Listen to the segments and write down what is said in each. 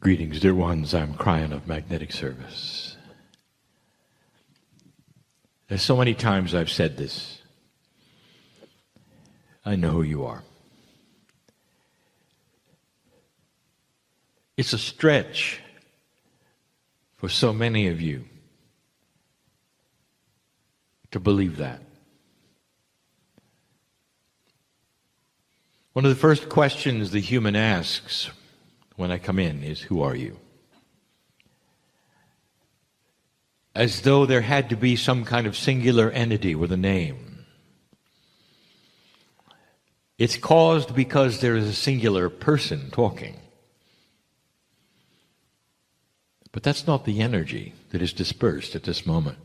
Greetings, dear ones. I'm Kryon of Magnetic Service. There's so many times I've said this. I know who you are. It's a stretch for so many of you to believe that. One of the first questions the human asks when I come in is, who are you? As though there had to be some kind of singular entity with a name. It's caused because there is a singular person talking. But that's not the energy that is dispersed at this moment.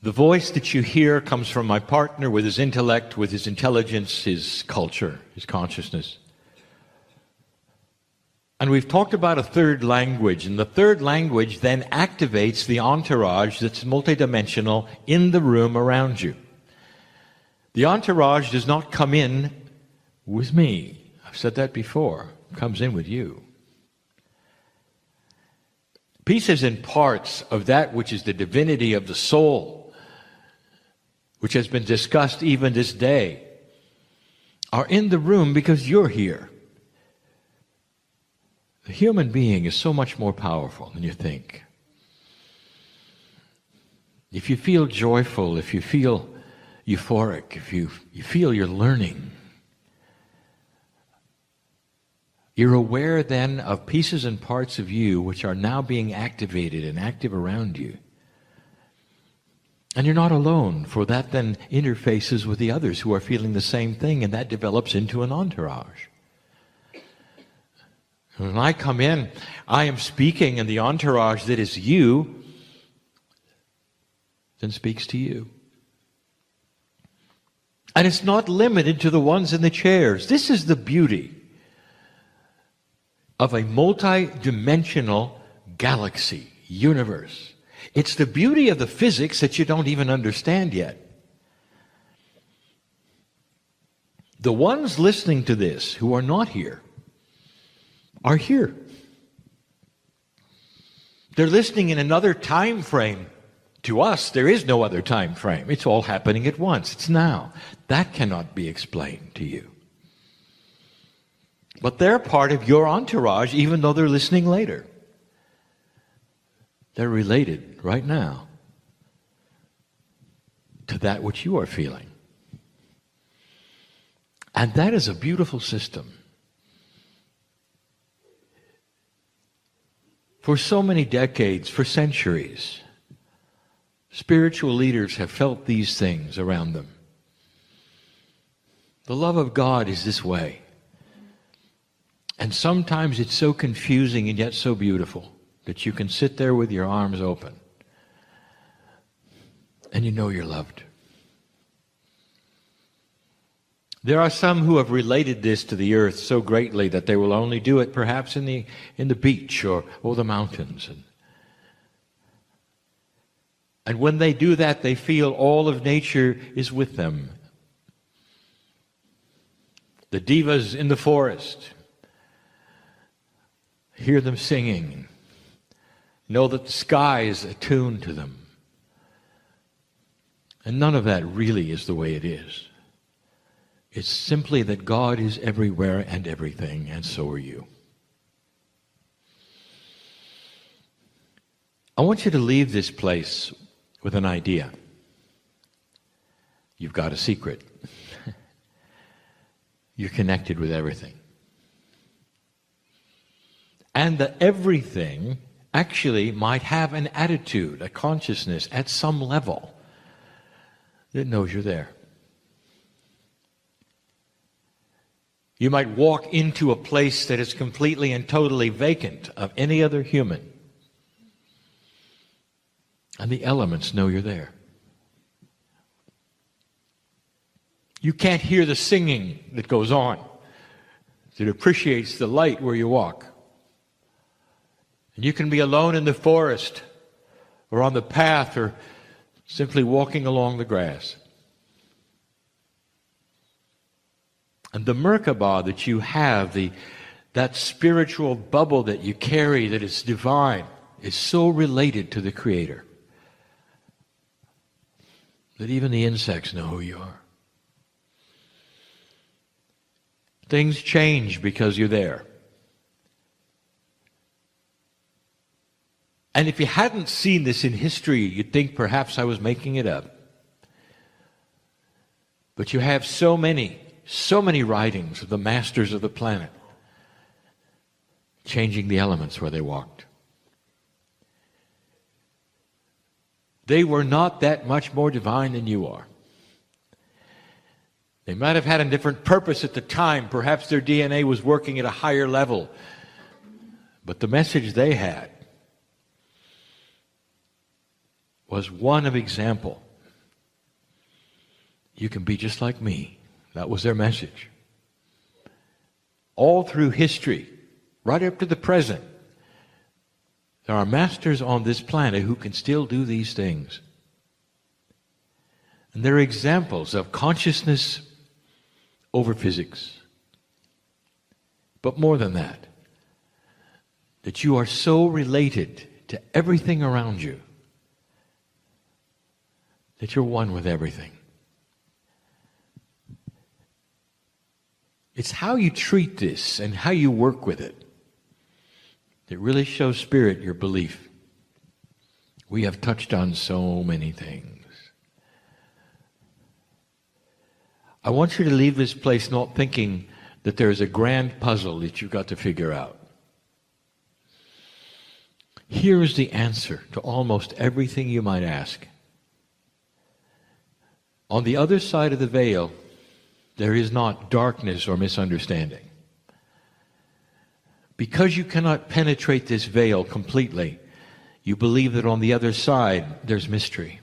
The voice that you hear comes from my partner with his intellect, with his intelligence, his culture, his consciousness. And we've talked about a third language, and the third language then activates the entourage that's multidimensional in the room around you. The entourage does not come in with me. I've said that before. It comes in with you. Pieces and parts of that which is the divinity of the soul, which has been discussed even this day, are in the room because you're here. The human being is so much more powerful than you think. If you feel joyful, if you feel euphoric, if you feel you're learning, you're aware then of pieces and parts of you which are now being activated and active around you. And you're not alone, for that then interfaces with the others who are feeling the same thing, and that develops into an entourage. When I come in, I am speaking, and the entourage that is you then speaks to you. And it's not limited to the ones in the chairs. This is the beauty of a multi-dimensional galaxy, universe. It's the beauty of the physics that you don't even understand yet. The ones listening to this who are not here are here. They're listening in another time frame. To us, there is no other time frame. It's all happening at once. It's now. That cannot be explained to you. But they're part of your entourage, even though they're listening later. They're related right now to that which you are feeling. And that is a beautiful system. For so many decades, for centuries, spiritual leaders have felt these things around them. The love of God is this way. And sometimes it's so confusing and yet so beautiful that you can sit there with your arms open and you know you're loved. There are some who have related this to the earth so greatly that they will only do it perhaps in the beach or the mountains. And when they do that, they feel all of nature is with them. The divas in the forest, hear them singing. Know that the sky is attuned to them. And none of that really is the way it is. It's simply that God is everywhere and everything, and so are you. I want you to leave this place with an idea. You've got a secret. You're connected with everything. And the everything actually might have an attitude, a consciousness at some level that knows you're there. You might walk into a place that is completely and totally vacant of any other human, and the elements know you're there. You can't hear the singing that goes on, that appreciates the light where you walk. And you can be alone in the forest or on the path or simply walking along the grass. And the Merkabah that you have, that spiritual bubble that you carry that is divine, is so related to the Creator that even the insects know who you are. Things change because you're there. And if you hadn't seen this in history, you'd think perhaps I was making it up. But you have so many writings of the masters of the planet changing the elements where they walked. They were not that much more divine than you are. They might have had a different purpose at the time. Perhaps their DNA was working at a higher level. But the message they had was one of example. You can be just like me. That was their message. All through history, right up to the present, there are masters on this planet who can still do these things. And they're examples of consciousness over physics. But more than that you are so related to everything around you that you're one with everything. It's how you treat this and how you work with it that really shows, Spirit, your belief. We have touched on so many things. I want you to leave this place not thinking that there is a grand puzzle that you've got to figure out. Here is the answer to almost everything you might ask. On the other side of the veil, there is not darkness or misunderstanding. Because you cannot penetrate this veil completely, you believe that on the other side there's mystery.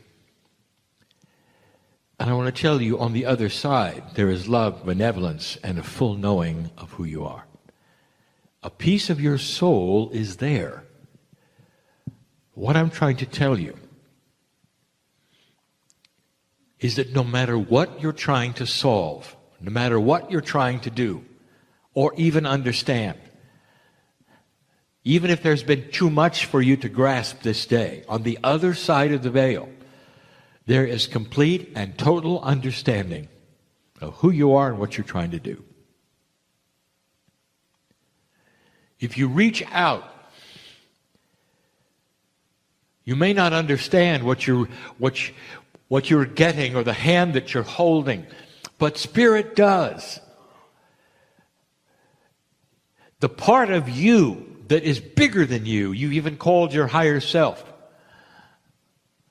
And I want to tell you, on the other side, there is love, benevolence, and a full knowing of who you are. A piece of your soul is there. What I'm trying to tell you is that no matter what you're trying to solve, no matter what you're trying to do, or even understand, even if there's been too much for you to grasp this day, on the other side of the veil, there is complete and total understanding of who you are and what you're trying to do. If you reach out, you may not understand what you're getting or the hand that you're holding, but Spirit does. The part of you that is bigger than you even called your higher self,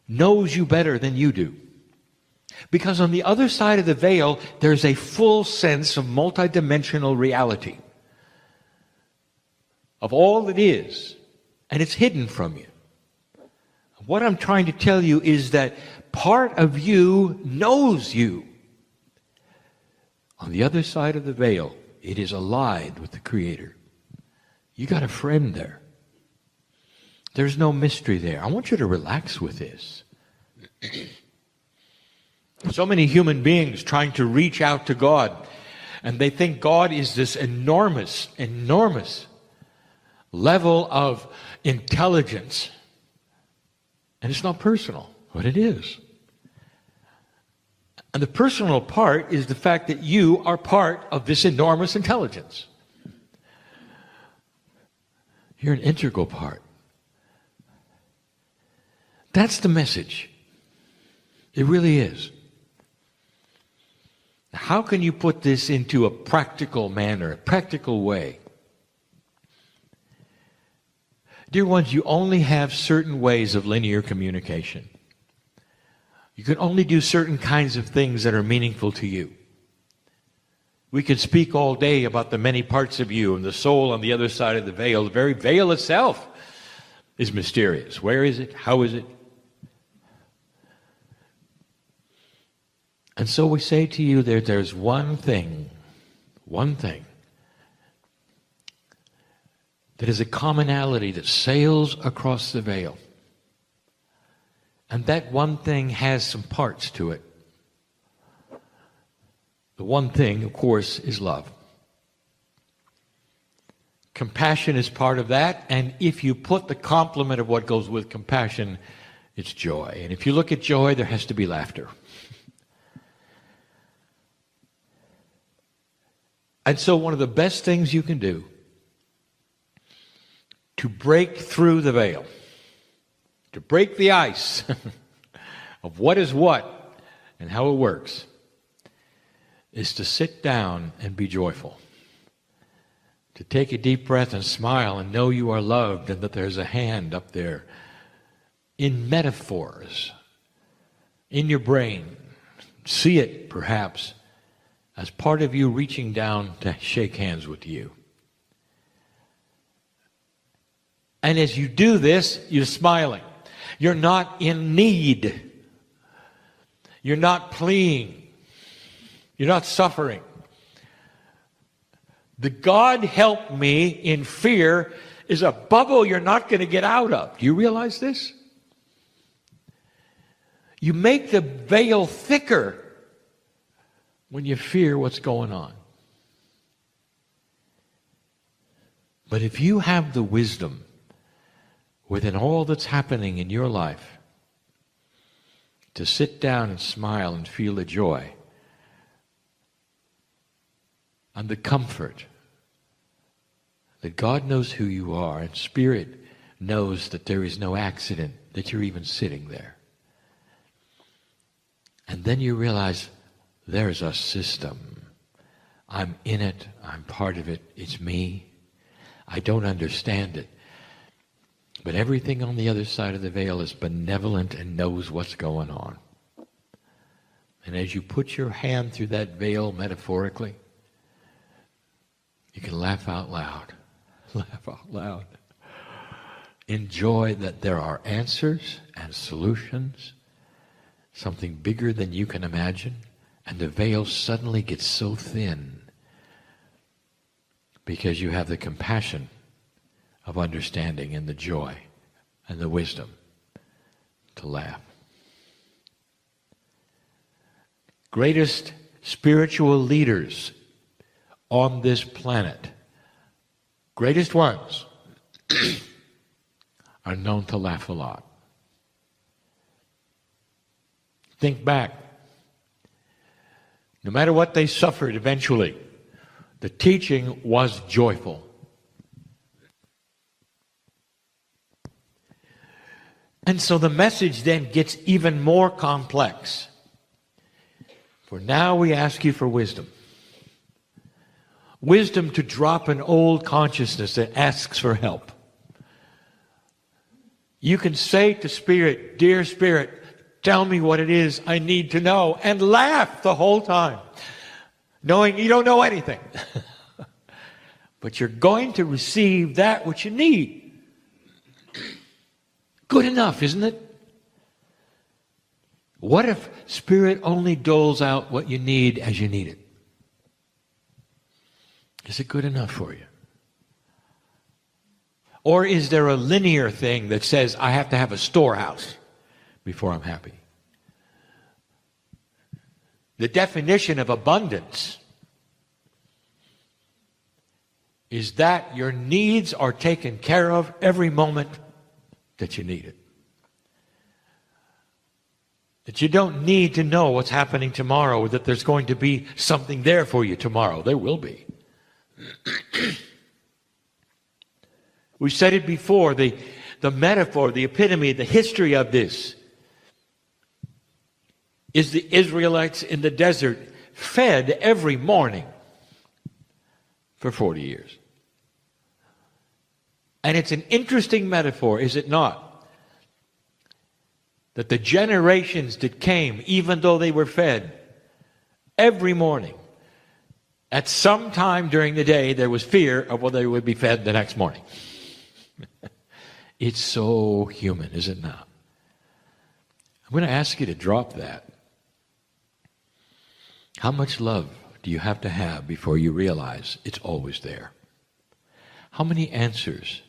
knows you better than you do. Because on the other side of the veil, there's a full sense of multidimensional reality, of all that is, and it's hidden from you. What I'm trying to tell you is that part of you knows you. On the other side of the veil, it is allied with the Creator. You got a friend there. There's no mystery there. I want you to relax with this. So many human beings trying to reach out to God, and they think God is this enormous, enormous level of intelligence. And it's not personal, but it is. And the personal part is the fact that you are part of this enormous intelligence. You're an integral part. That's the message. It really is. How can you put this into a practical manner, a practical way? Dear ones, you only have certain ways of linear communication. You can only do certain kinds of things that are meaningful to you. We could speak all day about the many parts of you and the soul on the other side of the veil. The very veil itself is mysterious. Where is it? How is it? And so we say to you that there's one thing that is a commonality that sails across the veil. And that one thing has some parts to it. The one thing, of course, is love. Compassion is part of that, and if you put the complement of what goes with compassion, it's joy. And if you look at joy, there has to be laughter. And so one of the best things you can do to break through the veil, to break the ice of what is what and how it works, is to sit down and be joyful. To take a deep breath and smile and know you are loved and that there's a hand up there in metaphors, in your brain. See it, perhaps, as part of you reaching down to shake hands with you. And as you do this, you're smiling. You're not in need. You're not pleading. You're not suffering. The God help me in fear is a bubble you're not going to get out of. Do you realize this? You make the veil thicker when you fear what's going on. But if you have the wisdom within all that's happening in your life to sit down and smile and feel the joy and the comfort that God knows who you are and Spirit knows that there is no accident that you're even sitting there. And then you realize there's a system. I'm in it. I'm part of it. It's me. I don't understand it. But everything on the other side of the veil is benevolent and knows what's going on. And as you put your hand through that veil metaphorically, you can laugh out loud. Laugh out loud. Enjoy that there are answers and solutions, something bigger than you can imagine, and the veil suddenly gets so thin because you have the compassion of understanding and the joy and the wisdom to laugh. Greatest spiritual leaders on this planet, greatest ones, are known to laugh a lot. Think back. No matter what they suffered eventually, the teaching was joyful. And so the message then gets even more complex. For now we ask you for wisdom. Wisdom to drop an old consciousness that asks for help. You can say to Spirit, "Dear Spirit, tell me what it is I need to know," and laugh the whole time, knowing you don't know anything. But you're going to receive that which you need. Good enough, isn't it? What if Spirit only doles out what you need as you need it? Is it good enough for you? Or is there a linear thing that says I have to have a storehouse before I'm happy? The definition of abundance is that your needs are taken care of every moment that you need it. That you don't need to know what's happening tomorrow, or that there's going to be something there for you tomorrow. There will be. We said it before, the metaphor, the epitome, the history of this is the Israelites in the desert fed every morning for 40 years. And it's an interesting metaphor, is it not? That the generations that came, even though they were fed every morning, at some time during the day there was fear of whether they would be fed the next morning. It's so human, is it not? I'm going to ask you to drop that. How much love do you have to have before you realize it's always there? How many answers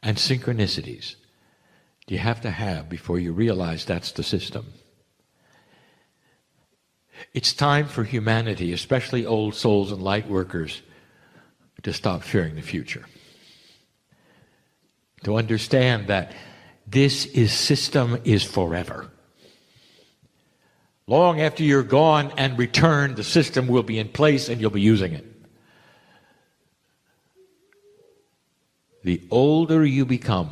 and synchronicities do you have to have before you realize that's the system? It's time for humanity, especially old souls and light workers, to stop fearing the future. To understand that this system is forever. Long after you're gone and returned, the system will be in place and you'll be using it. The older you become,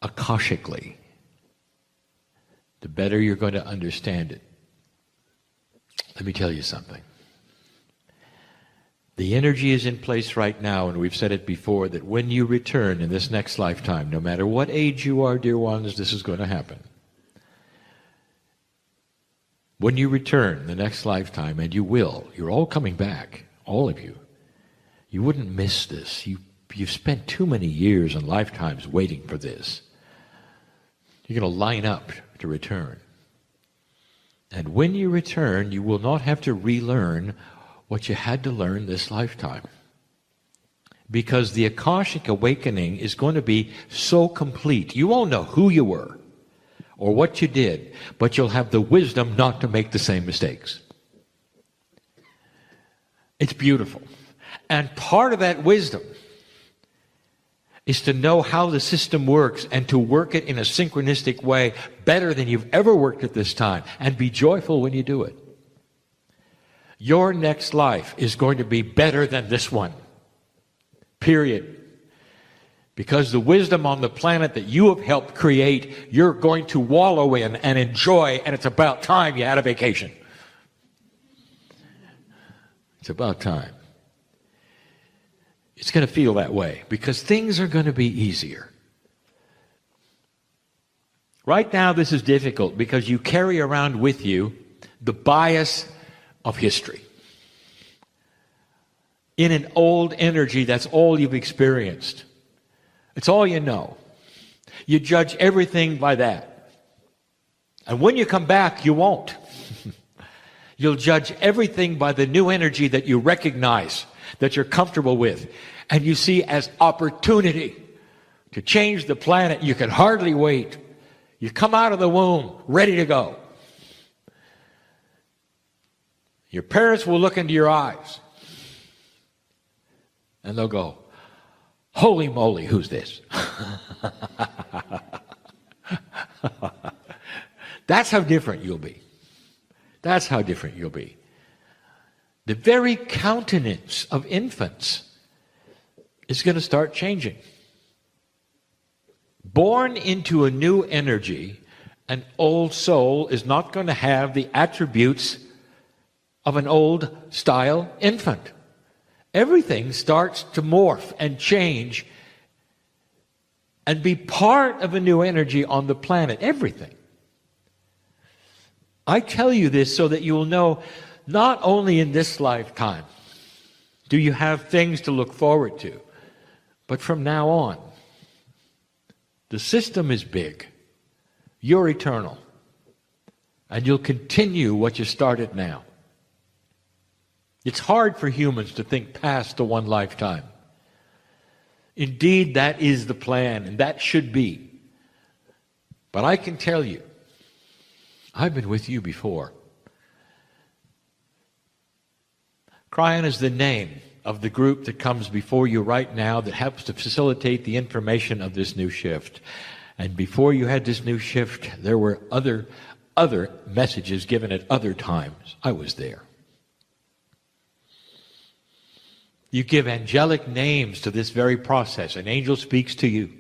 akashically, the better you're going to understand it. Let me tell you something. The energy is in place right now, and we've said it before, that when you return in this next lifetime, no matter what age you are, dear ones, this is going to happen. When you return the next lifetime, and you will, you're all coming back, all of you. You wouldn't miss this. You've spent too many years and lifetimes waiting for this. You're going to line up to return. And when you return, you will not have to relearn what you had to learn this lifetime. Because the Akashic awakening is going to be so complete. You won't know who you were or what you did, but you'll have the wisdom not to make the same mistakes. It's beautiful. And part of that wisdom is to know how the system works and to work it in a synchronistic way better than you've ever worked it this time, and be joyful when you do it. Your next life is going to be better than this one. Period. Because the wisdom on the planet that you have helped create, you're going to wallow in and enjoy, and it's about time you had a vacation. It's about time. It's going to feel that way because things are going to be easier. Right now, this is difficult because you carry around with you the bias of history. In an old energy, that's all you've experienced. It's all you know. You judge everything by that. And when you come back, you won't. You'll judge everything by the new energy that you recognize, that you're comfortable with, and you see as opportunity to change the planet. You can hardly wait. You come out of the womb ready to go. Your parents will look into your eyes and they'll go, "Holy moly, who's this?" That's how different you'll be. That's how different you'll be. The very countenance of infants is going to start changing. Born into a new energy, an old soul is not going to have the attributes of an old style infant. Everything starts to morph and change and be part of a new energy on the planet. Everything. I tell you this so that you will know not only in this lifetime do you have things to look forward to, but from now on. The system is big. You're eternal. And you'll continue what you started now. It's hard for humans to think past the one lifetime. Indeed, that is the plan, and that should be. But I can tell you, I've been with you before. Kryon is the name of the group that comes before you right now that helps to facilitate the information of this new shift. And before you had this new shift, there were other messages given at other times. I was there. You give angelic names to this very process. An angel speaks to you.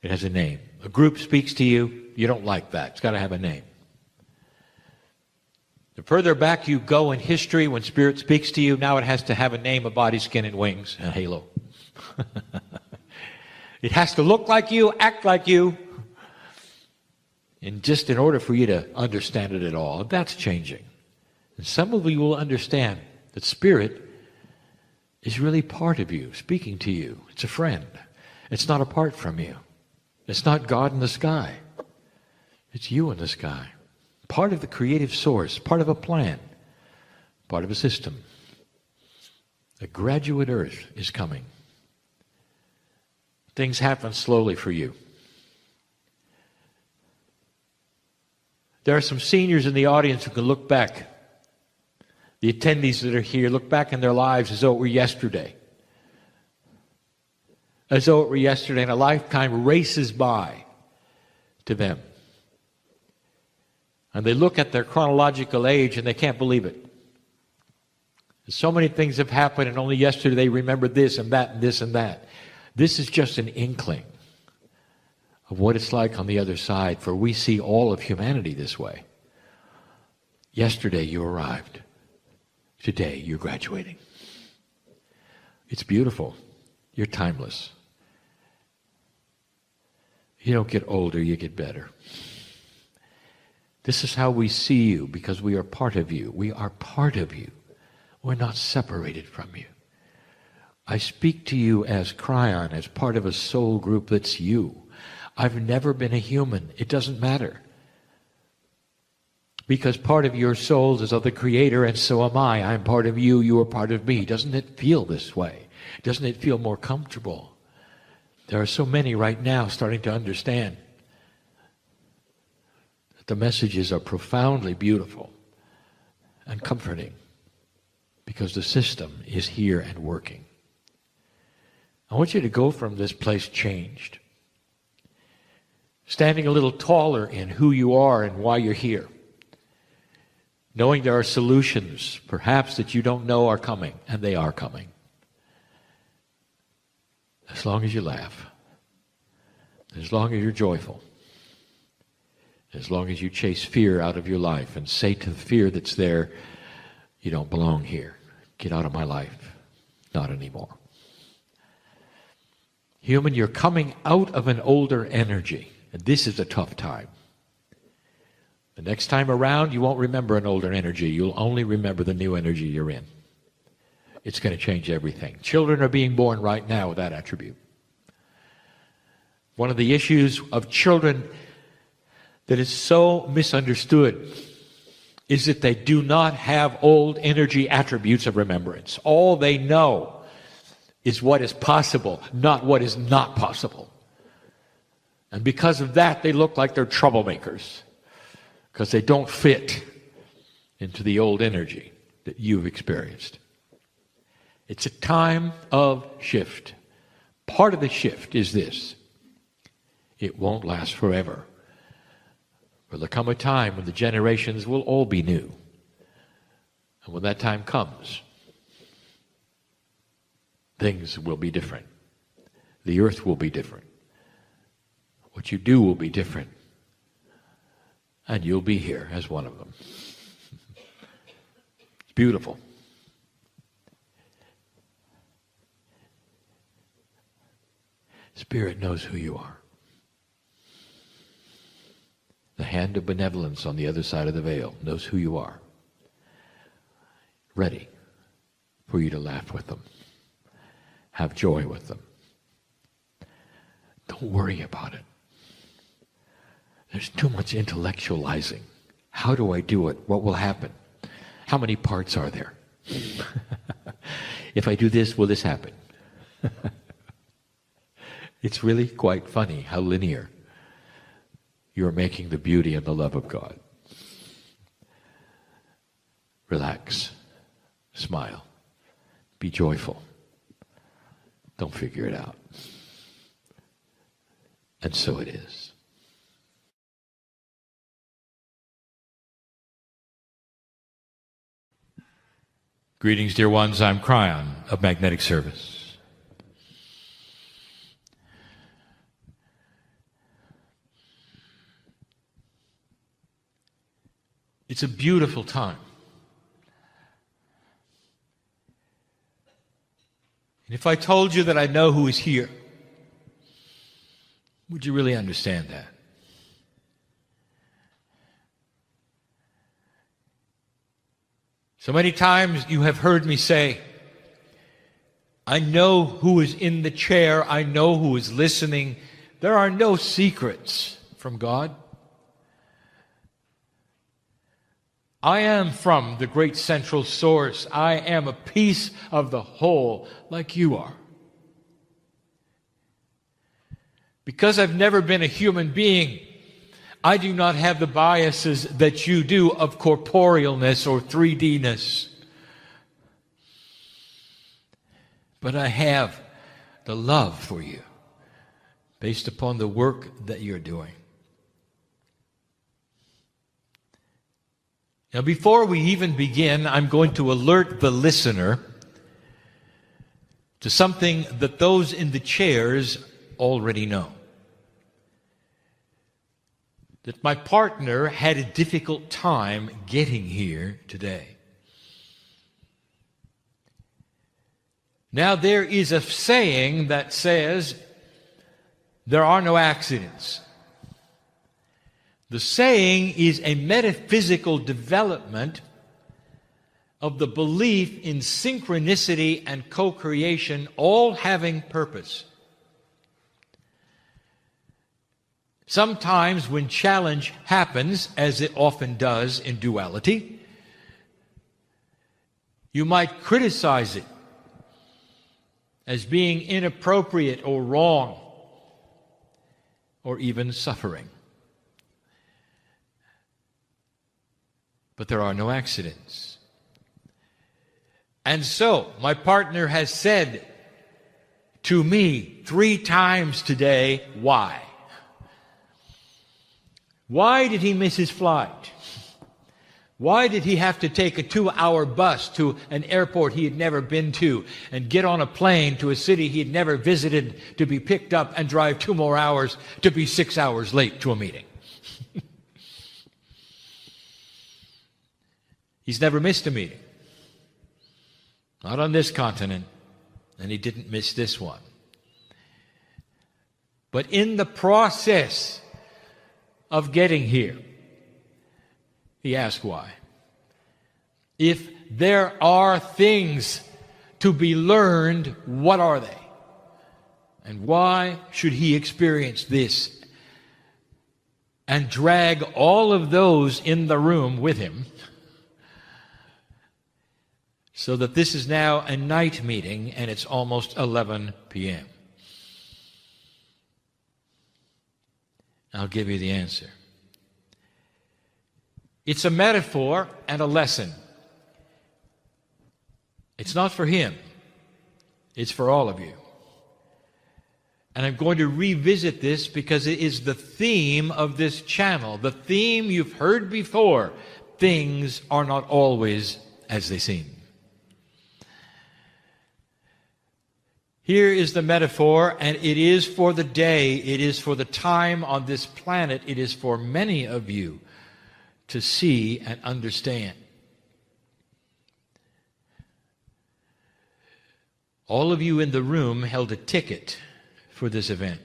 It has a name. A group speaks to you. You don't like that. It's got to have a name. The further back you go in history, when Spirit speaks to you, now it has to have a name, a body, skin, and wings, and a halo. It has to look like you, act like you, and just in order for you to understand it at all. That's changing. And some of you will understand that Spirit is really part of you, speaking to you. It's a friend. It's not apart from you. It's not God in the sky. It's you in the sky. Part of the creative source, part of a plan, part of a system. A graduate earth is coming. Things happen slowly for you. There are some seniors in the audience who can look back. The attendees that are here look back in their lives as though it were yesterday. As though it were yesterday, and a lifetime races by to them. And they look at their chronological age and they can't believe it. So many things have happened, and only yesterday they remembered this and that and this and that. This is just an inkling of what it's like on the other side, for we see all of humanity this way. Yesterday you arrived. Today you're graduating. It's beautiful. You're timeless. You don't get older, you get better. This is how we see you, because we are part of you. We are part of you. We're not separated from you. I speak to you as Kryon, as part of a soul group that's you. I've never been a human. It doesn't matter. Because part of your soul is of the Creator, and so am I. I'm part of you, you are part of me. Doesn't it feel this way? Doesn't it feel more comfortable? There are so many right now starting to understand that the messages are profoundly beautiful and comforting, because the system is here and working. I want you to go from this place changed, standing a little taller in who you are and why you're here, knowing there are solutions, perhaps that you don't know are coming, and they are coming. As long as you laugh, as long as you're joyful, as long as you chase fear out of your life and say to the fear that's there, you don't belong here. Get out of my life. Not anymore. Human, you're coming out of an older energy, and this is a tough time. The next time around, you won't remember an older energy. You'll only remember the new energy you're in. It's going to change everything. Children are being born right now with that attribute. One of the issues of children that is so misunderstood is that they do not have old energy attributes of remembrance. All they know is what is possible, not what is not possible. And because of that, they look like they're troublemakers, because they don't fit into the old energy that you've experienced. It's a time of shift. Part of the shift is this: it won't last forever. But there'll come a time when the generations will all be new. And when that time comes, things will be different. The earth will be different. What you do will be different. And you'll be here as one of them. It's beautiful. Spirit knows who you are. The hand of benevolence on the other side of the veil knows who you are. Ready for you to laugh with them. Have joy with them. Don't worry about it. There's too much intellectualizing. How do I do it? What will happen? How many parts are there? If I do this, will this happen? It's really quite funny how linear you're making the beauty and the love of God. Relax. Smile. Be joyful. Don't figure it out. And so it is. Greetings, dear ones. I'm Kryon of Magnetic Service. It's a beautiful time. And if I told you that I know who is here, would you really understand that? So many times you have heard me say, I know who is in the chair, I know who is listening. There are no secrets from God. I am from the great central source. I am a piece of the whole, like you are. Because I've never been a human being, I do not have the biases that you do of corporealness or 3D-ness. But I have the love for you based upon the work that you're doing. Now, before we even begin, I'm going to alert the listener to something that those in the chairs already know. That my partner had a difficult time getting here today. Now, there is a saying that says, there are no accidents. The saying is a metaphysical development of the belief in synchronicity and co-creation, all having purpose. Sometimes when challenge happens, as it often does in duality, you might criticize it as being inappropriate or wrong, or even suffering. But there are no accidents. And so, my partner has said to me 3 times today, why? Why did he miss his flight? Why did he have to take a 2-hour bus to an airport he had never been to and get on a plane to a city he had never visited to be picked up and drive 2 more hours to be 6 hours late to a meeting? He's never missed a meeting. Not on this continent, and he didn't miss this one. But in the process of getting here, he asked why. If there are things to be learned, what are they? And why should he experience this and drag all of those in the room with him so that this is now a night meeting and it's almost 11 p.m.? I'll give you the answer. It's a metaphor and a lesson. It's not for him. It's for all of you. And I'm going to revisit this because it is the theme of this channel. The theme you've heard before. Things are not always as they seem. Here is the metaphor, and it is for the day. It is for the time on this planet. It is for many of you to see and understand. All of you in the room held a ticket for this event.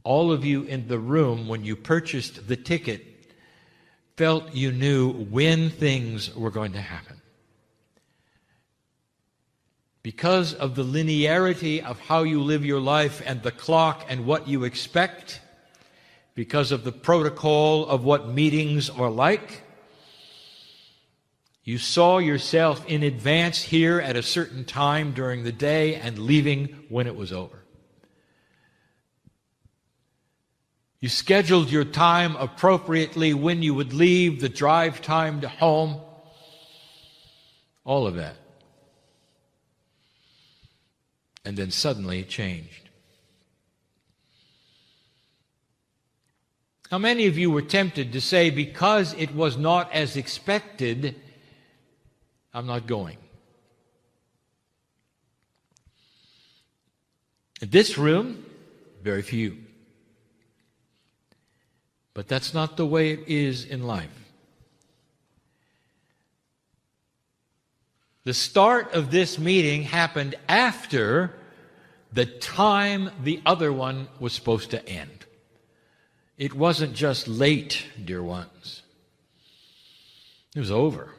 All of you in the room, when you purchased the ticket, felt you knew when things were going to happen. Because of the linearity of how you live your life and the clock and what you expect, because of the protocol of what meetings are like, you saw yourself in advance here at a certain time during the day and leaving when it was over. You scheduled your time appropriately when you would leave, the drive time to home, all of that. And then suddenly it changed. How many of you were tempted to say, because it was not as expected, I'm not going? In this room, very few. But that's not the way it is in life. The start of this meeting happened after the time the other one was supposed to end. It wasn't just late, dear ones. It was over.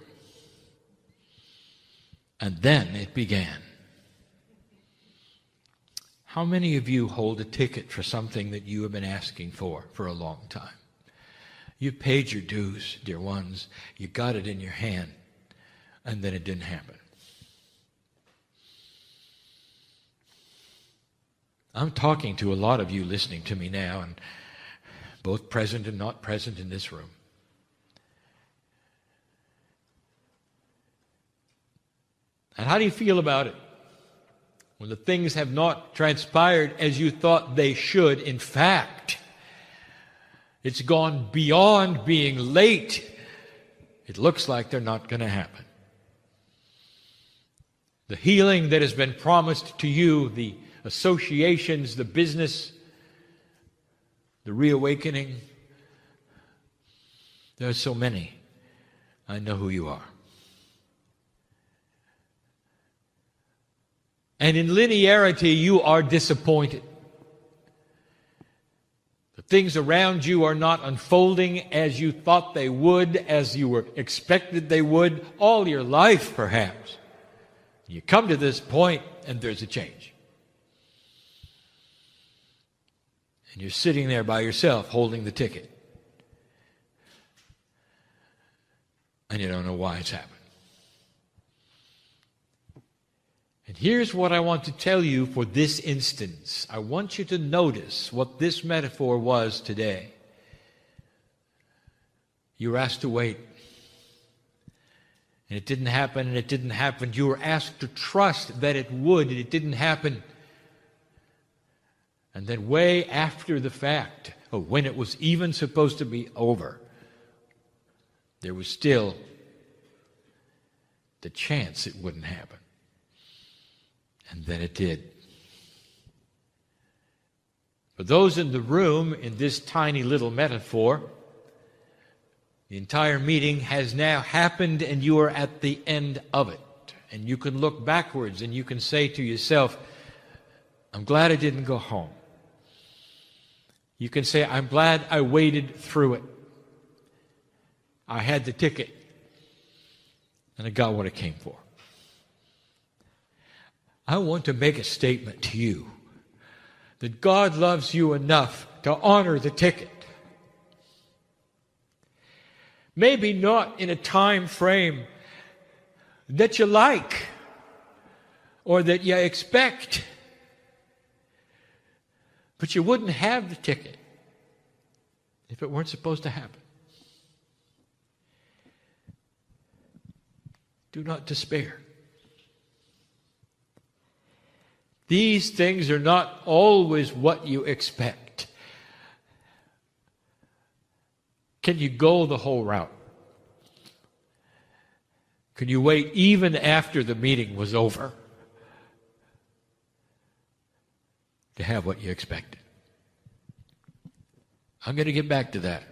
And then it began. How many of you hold a ticket for something that you have been asking for a long time? You paid your dues, dear ones. You got it in your hand, and then it didn't happen. I'm talking to a lot of you listening to me now, and both present and not present in this room. And how do you feel about it when the things have not transpired as you thought they should? In fact, it's gone beyond being late. It looks like they're not going to happen. The healing that has been promised to you, the associations, the business, the reawakening, there are so many. I know who you are. And in linearity, you are disappointed. The things around you are not unfolding as you thought they would, as you were expected they would, all your life perhaps. You come to this point and there's a change. And you're sitting there by yourself holding the ticket. And you don't know why it's happened. And here's what I want to tell you for this instance. I want you to notice what this metaphor was today. You were asked to wait. And it didn't happen, and it didn't happen. You were asked to trust that it would, and it didn't happen. And then way after the fact, when it was even supposed to be over, there was still the chance it wouldn't happen. And then it did. For those in the room, in this tiny little metaphor, the entire meeting has now happened and you are at the end of it. And you can look backwards and you can say to yourself, I'm glad I didn't go home. You can say, I'm glad I waited through it. I had the ticket and I got what I came for. I want to make a statement to you that God loves you enough to honor the ticket. Maybe not in a time frame that you like or that you expect, but you wouldn't have the ticket if it weren't supposed to happen. Do not despair. These things are not always what you expect. Can you go the whole route? Can you wait even after the meeting was over to have what you expected? I'm going to get back to that.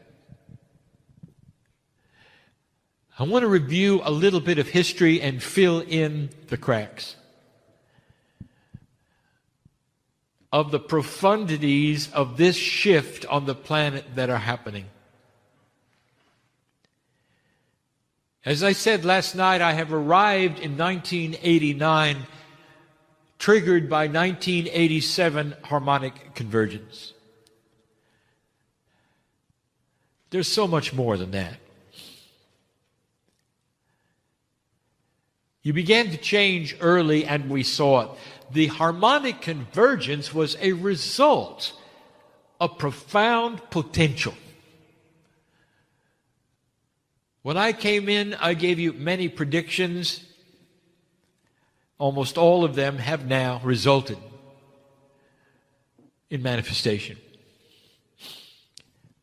I want to review a little bit of history and fill in the cracks of the profundities of this shift on the planet that are happening. As I said last night, I have arrived in 1989, triggered by 1987 harmonic convergence. There's so much more than that. You began to change early, and we saw it. The harmonic convergence was a result of profound potential. When I came in, I gave you many predictions. Almost all of them have now resulted in manifestation.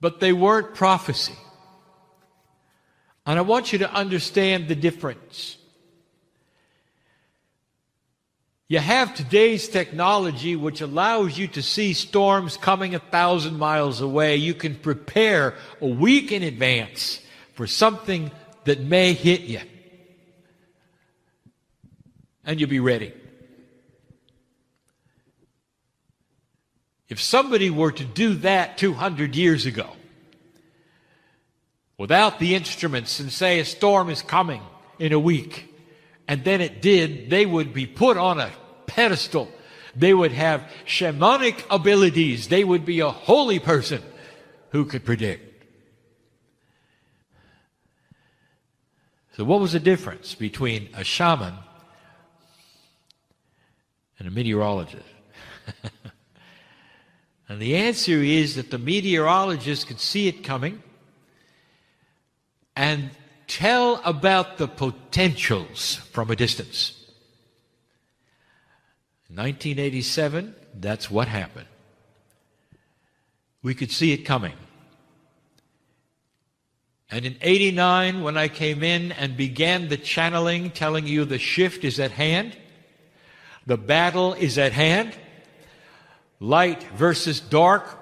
But they weren't prophecy. And I want you to understand the difference. You have today's technology which allows you to see storms coming 1,000 miles away. You can prepare a week in advance for something that may hit you. And you'll be ready. If somebody were to do that 200 years ago, without the instruments, and say a storm is coming in a week, and then it did, they would be put on a pedestal. They would have shamanic abilities. They would be a holy person who could predict. So what was the difference between a shaman and a meteorologist? And the answer is that the meteorologists could see it coming and tell about the potentials from a distance. In 1987, that's what happened. We could see it coming. And in 89, when I came in and began the channeling, telling you the shift is at hand, the battle is at hand, light versus dark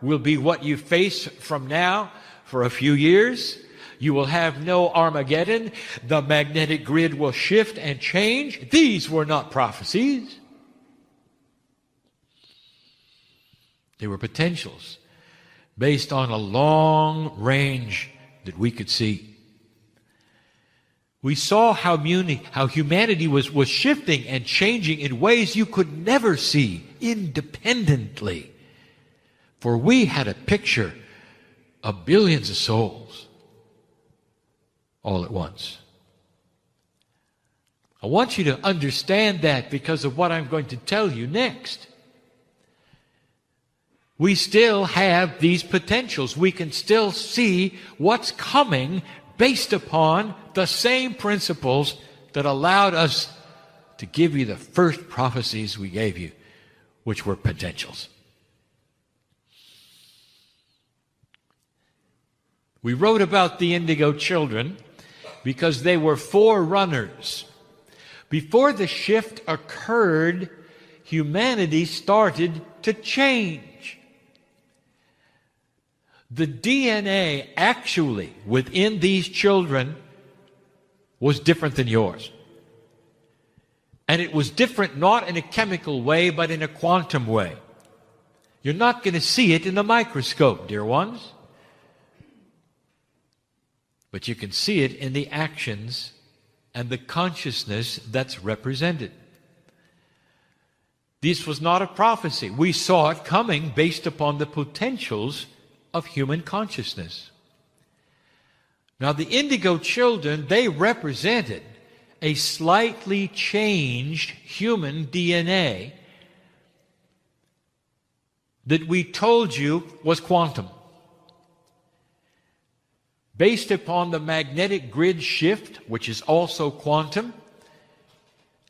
will be what you face from now for a few years. You will have no Armageddon. The magnetic grid will shift and change. These were not prophecies. They were potentials based on a long range that we could see. We saw how humanity was shifting and changing in ways you could never see independently. For we had a picture of billions of souls all at once. I want you to understand that because of what I'm going to tell you next. We still have these potentials. We can still see what's coming based upon the same principles that allowed us to give you the first prophecies we gave you, which were potentials. We wrote about the indigo children because they were forerunners. Before the shift occurred, humanity started to change. The DNA actually within these children was different than yours. And it was different not in a chemical way, but in a quantum way. You're not going to see it in the microscope, dear ones. But you can see it in the actions and the consciousness that's represented. This was not a prophecy. We saw it coming based upon the potentials of human consciousness. Now, the indigo children, they represented a slightly changed human DNA that we told you was quantum. Based upon the magnetic grid shift, which is also quantum,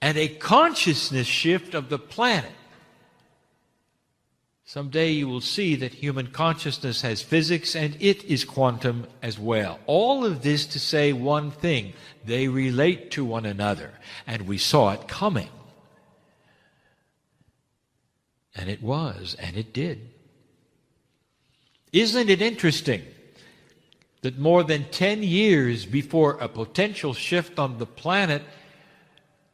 and a consciousness shift of the planet. Someday you will see that human consciousness has physics and it is quantum as well. All of this to say one thing: they relate to one another, and we saw it coming. And it was, and it did. Isn't it interesting that more than 10 years before a potential shift on the planet,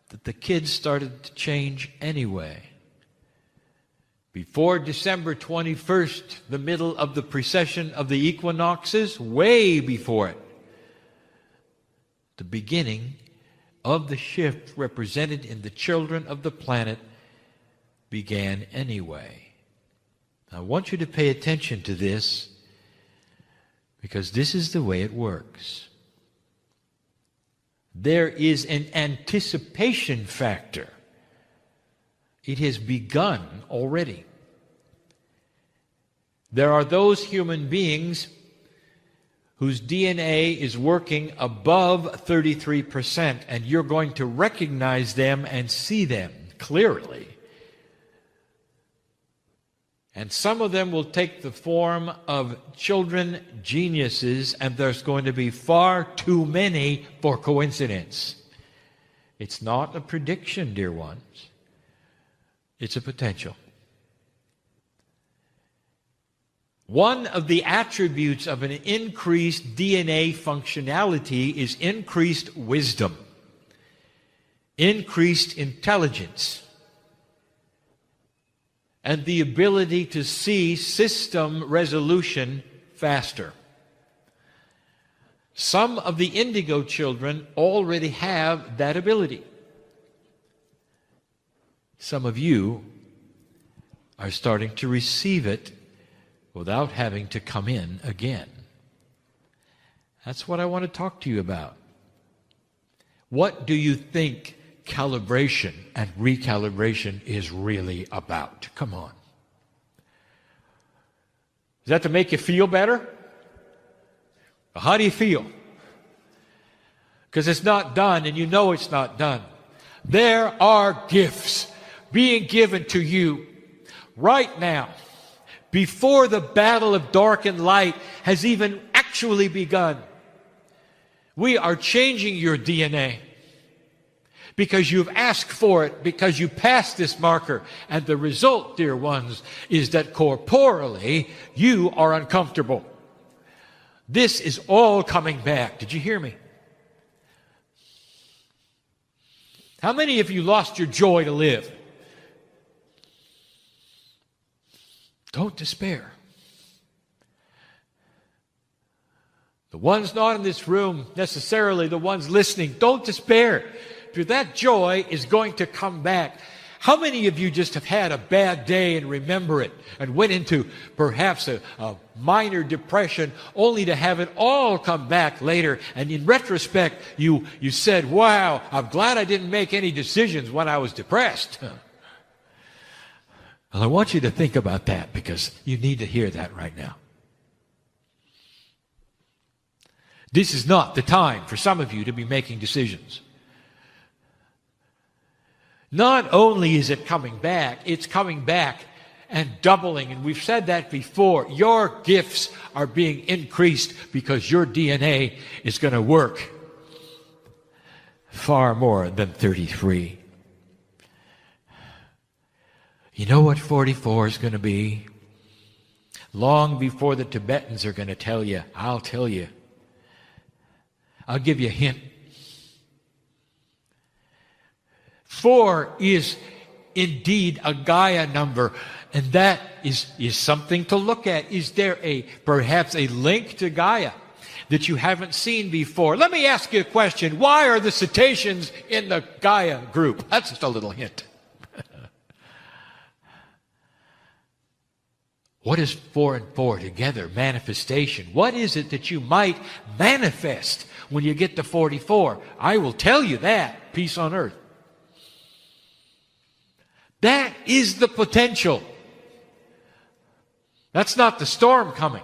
that the kids started to change anyway? Before December 21st, the middle of the precession of the equinoxes, way before it, the beginning of the shift represented in the children of the planet began anyway. I want you to pay attention to this, because this is the way it works. There is an anticipation factor. It has begun already. There are those human beings whose DNA is working above 33%, and you're going to recognize them and see them clearly. And some of them will take the form of children geniuses, and there's going to be far too many for coincidence. It's not a prediction, dear ones. It's a potential. One of the attributes of an increased DNA functionality is increased wisdom, increased intelligence, and the ability to see system resolution faster. Some of the indigo children already have that ability. Some of you are starting to receive it without having to come in again. That's what I want to talk to you about. What do you think calibration and recalibration is really about? Come on. Is that to make you feel better? How do you feel? Because it's not done, and you know it's not done. There are gifts being given to you right now, before the battle of dark and light has even actually begun. We are changing your DNA because you've asked for it, because you passed this marker. And the result, dear ones, is that corporally you are uncomfortable. This is all coming back. Did you hear me? How many of you lost your joy to live? Don't despair. The ones not in this room, necessarily the ones listening, don't despair. Because that joy is going to come back. How many of you just have had a bad day and remember it and went into perhaps a minor depression only to have it all come back later? And in retrospect, you said, wow, I'm glad I didn't make any decisions when I was depressed. Well, I want you to think about that because you need to hear that right now. This is not the time for some of you to be making decisions. Not only is it coming back, it's coming back and doubling. And we've said that before. Your gifts are being increased because your DNA is going to work far more than 33. You know what 44 is going to be? Long before the Tibetans are going to tell you, I'll tell you. I'll give you a hint. 4 is indeed a Gaia number, and that is something to look at. Is there perhaps a link to Gaia that you haven't seen before? Let me ask you a question. Why are the cetaceans in the Gaia group? That's just a little hint. What is 4 and 4 together? Manifestation. What is it that you might manifest when you get to 44? I will tell you that. Peace on earth. That is the potential. That's not the storm coming.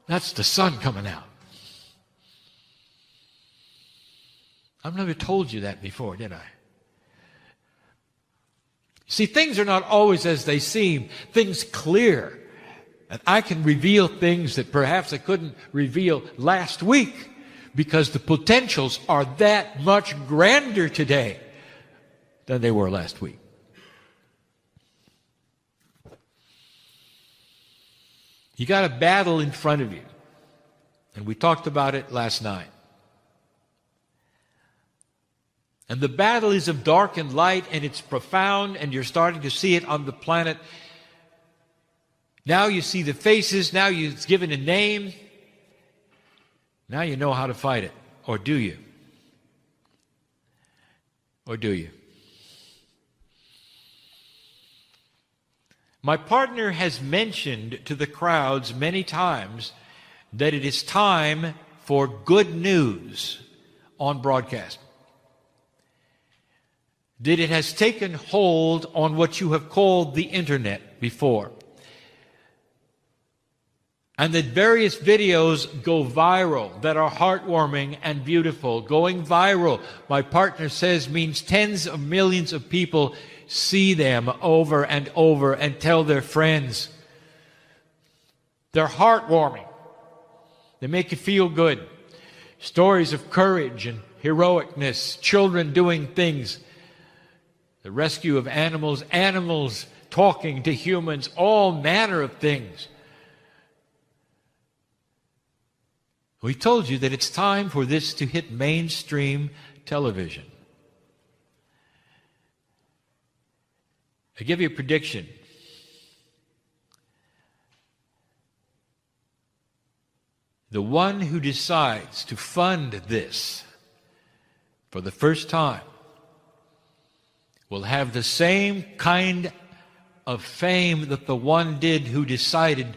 That's the sun coming out. I've never told you that before, did I? See, things are not always as they seem. Things clear. And I can reveal things that perhaps I couldn't reveal last week because the potentials are that much grander today than they were last week. You got a battle in front of you. And we talked about it last night. And the battle is of dark and light, and it's profound, and you're starting to see it on the planet. Now you see the faces, now you've given a name. Now you know how to fight it. Or do you? Or do you? My partner has mentioned to the crowds many times that it is time for good news on broadcast. That it has taken hold on what you have called the internet before. And that various videos go viral that are heartwarming and beautiful. Going viral, my partner says, means tens of millions of people see them over and over and tell their friends. They're heartwarming. They make you feel good. Stories of courage and heroicness, children doing things. The rescue of animals, animals talking to humans, all manner of things. We told you that it's time for this to hit mainstream television. I give you a prediction. The one who decides to fund this for the first time will have the same kind of fame that the one did who decided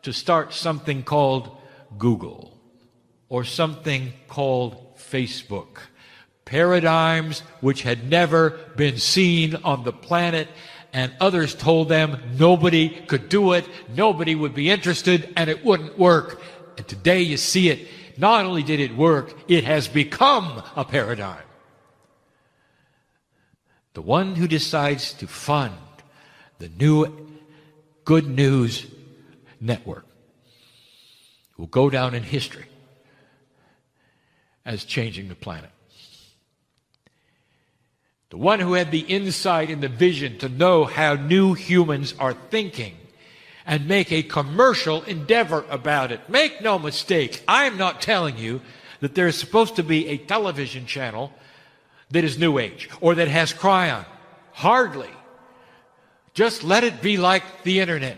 to start something called Google or something called Facebook. Paradigms which had never been seen on the planet, and others told them nobody could do it, nobody would be interested, and it wouldn't work. And today you see it. Not only did it work, it has become a paradigm. The one who decides to fund the new Good News Network will go down in history as changing the planet. The one who had the insight and the vision to know how new humans are thinking and make a commercial endeavor about it. Make no mistake, I am not telling you that there is supposed to be a television channel that is New Age or that has Kryon. Hardly. Just let it be like the internet.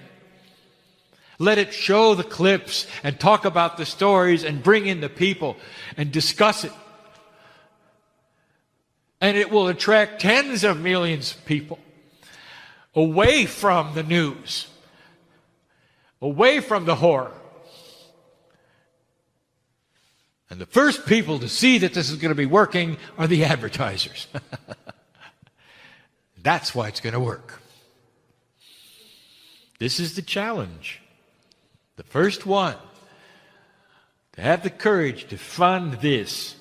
Let it show the clips and talk about the stories and bring in the people and discuss it. And it will attract tens of millions of people away from the news, away from the horror. And the first people to see that this is going to be working are the advertisers. That's why it's going to work. This is the challenge. The first one to have the courage to fund this,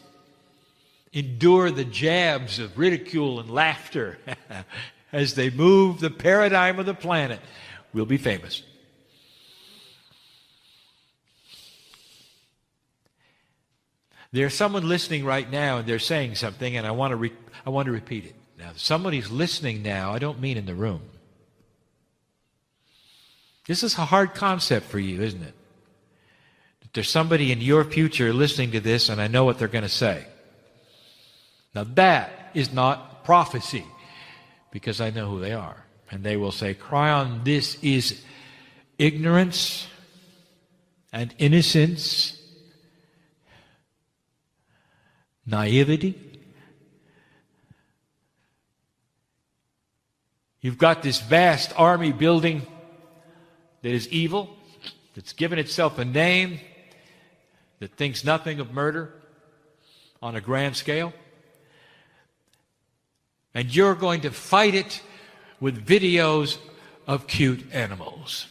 endure the jabs of ridicule and laughter as they move the paradigm of the planet, will be famous. There's someone listening right now and they're saying something, and I want to repeat it. Now, if somebody's listening now, I don't mean in the room. This is a hard concept for you, isn't it? That there's somebody in your future listening to this, and I know what they're going to say. Now, that is not prophecy, because I know who they are. And they will say, Kryon, this is ignorance and innocence, naivety. You've got this vast army building that is evil, that's given itself a name, that thinks nothing of murder on a grand scale. And you're going to fight it with videos of cute animals.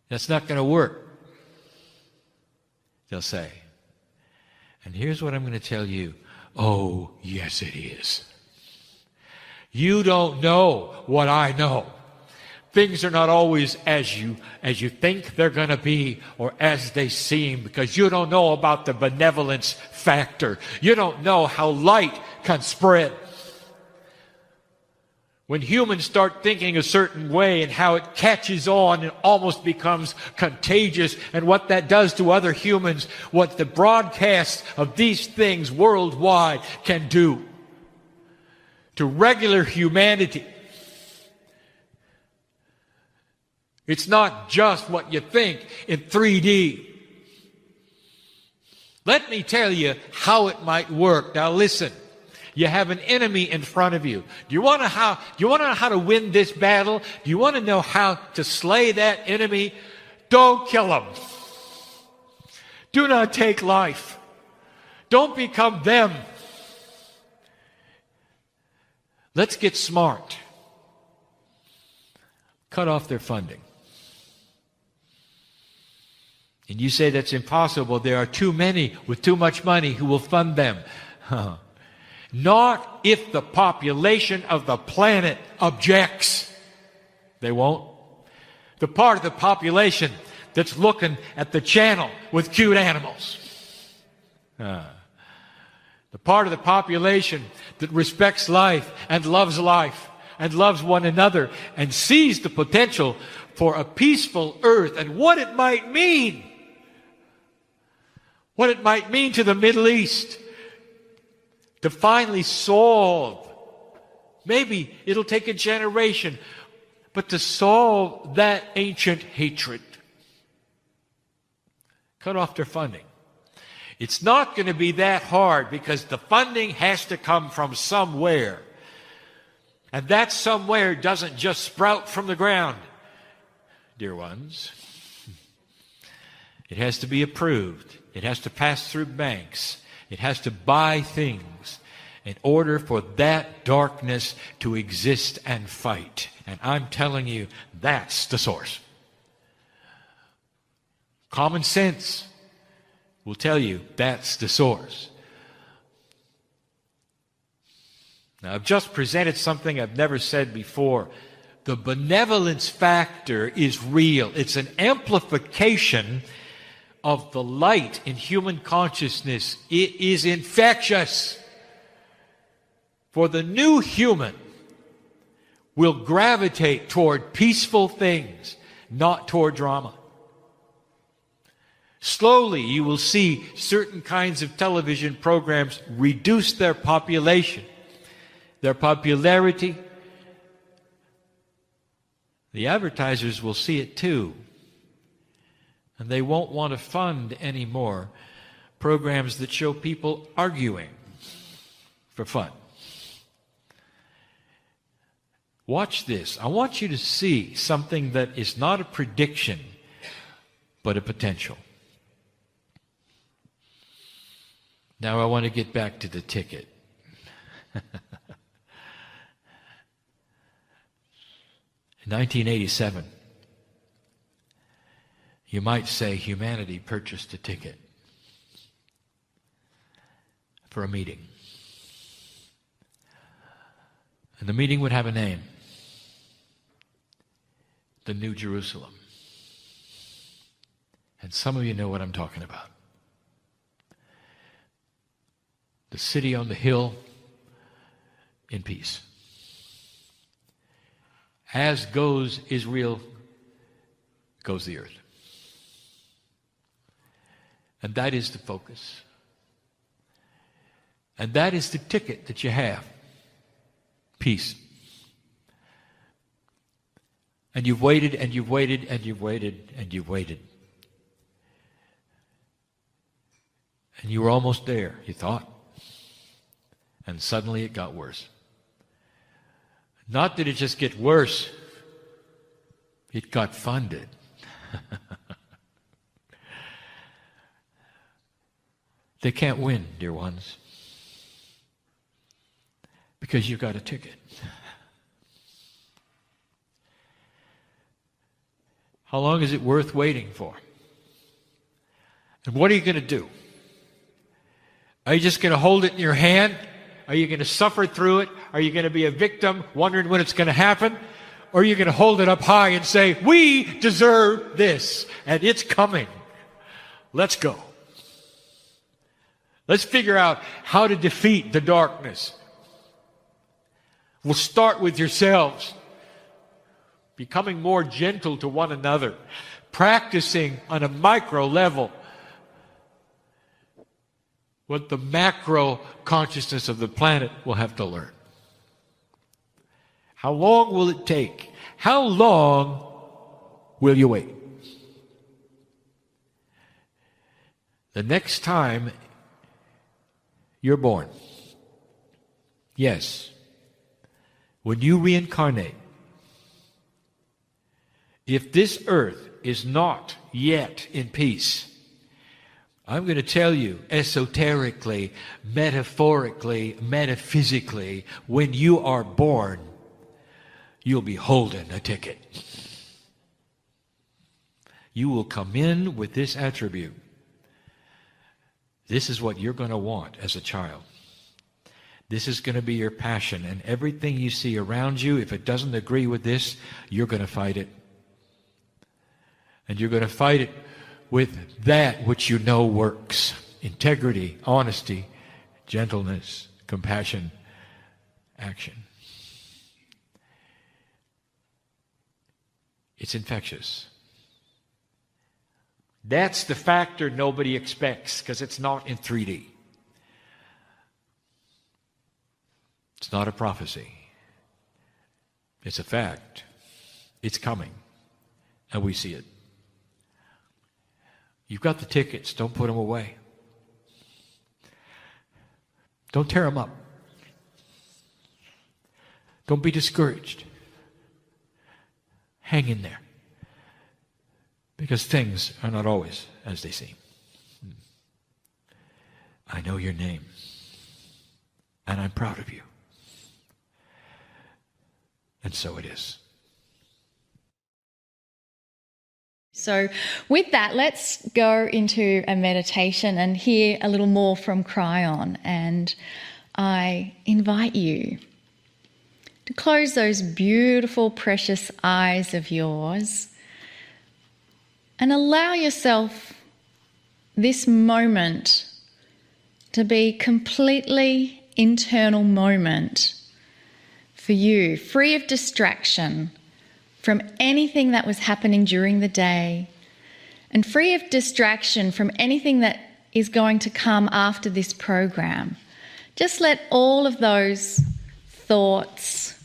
That's not going to work, they'll say. And here's what I'm going to tell you. Oh, yes, it is. You don't know what I know. Things are not always as you think they're going to be or as they seem, because you don't know about the benevolence factor. You don't know how light can spread. When humans start thinking a certain way and how it catches on and almost becomes contagious, and what that does to other humans, what the broadcast of these things worldwide can do to regular humanity. It's not just what you think in 3D. Let me tell you how it might work. Now listen, you have an enemy in front of you. Do you want to know how to win this battle? Do you want to know how to slay that enemy? Don't kill him. Do not take life. Don't become them. Let's get smart. Cut off their funding. And you say that's impossible. There are too many with too much money who will fund them. Not if the population of the planet objects. They won't. The part of the population that's looking at the channel with cute animals. The part of the population that respects life and loves one another and sees the potential for a peaceful earth and what it might mean. What it might mean to the Middle East to finally solve. Maybe it'll take a generation, but to solve that ancient hatred. Cut off their funding. It's not going to be that hard, because the funding has to come from somewhere. And that somewhere doesn't just sprout from the ground, dear ones. It has to be approved. It has to pass through banks. It has to buy things. in order for that darkness to exist and fight. And I'm telling you, that's the source. Common sense will tell you that's the source. Now, I've just presented something I've never said before. The benevolence factor is real. It's an amplification of the light in human consciousness. It is infectious. For the new human will gravitate toward peaceful things, not toward drama. Slowly, you will see certain kinds of television programs reduce their population, their popularity. The advertisers will see it too. And they won't want to fund anymore programs that show people arguing for fun. Watch this. I want you to see something that is not a prediction, but a potential. Now I want to get back to the ticket. In 1987, you might say humanity purchased a ticket for a meeting. And the meeting would have a name: the New Jerusalem. And some of you know what I'm talking about. The city on the hill in peace. As goes Israel, goes the earth. And that is the focus. And that is the ticket that you have. Peace. And you've waited, and you've waited, and you've waited, and you've waited. And you were almost there, you thought. And suddenly it got worse. Not that it just get worse, it got funded. They can't win, dear ones, because you got a ticket. How long is it worth waiting for? And what are you going to do? Are you just going to hold it in your hand? Are you going to suffer through it? Are you going to be a victim, wondering when it's going to happen? Or are you going to hold it up high and say, we deserve this, and it's coming. Let's go. Let's figure out how to defeat the darkness. We'll start with yourselves, becoming more gentle to one another, practicing on a micro level what the macro consciousness of the planet will have to learn. How long will it take? How long will you wait? The next time you're born, yes, when you reincarnate, if this earth is not yet in peace, I'm going to tell you esoterically, metaphorically, metaphysically, when you are born, you'll be holding a ticket. You will come in with this attribute. This is what you're going to want as a child. This is going to be your passion, and everything you see around you, if it doesn't agree with this, you're going to fight it. And you're going to fight it with that which you know works. Integrity, honesty, gentleness, compassion, action. It's infectious. That's the factor nobody expects, because it's not in 3D. It's not a prophecy. It's a fact. It's coming. And we see it. You've got the tickets. Don't put them away. Don't tear them up. Don't be discouraged. Hang in there. Because things are not always as they seem. I know your name. And I'm proud of you. And so it is. So with that, let's go into a meditation and hear a little more from Kryon. And I invite you to close those beautiful, precious eyes of yours and allow yourself this moment to be completely internal moment for you, free of distraction from anything that was happening during the day and free of distraction from anything that is going to come after this program. Just let all of those thoughts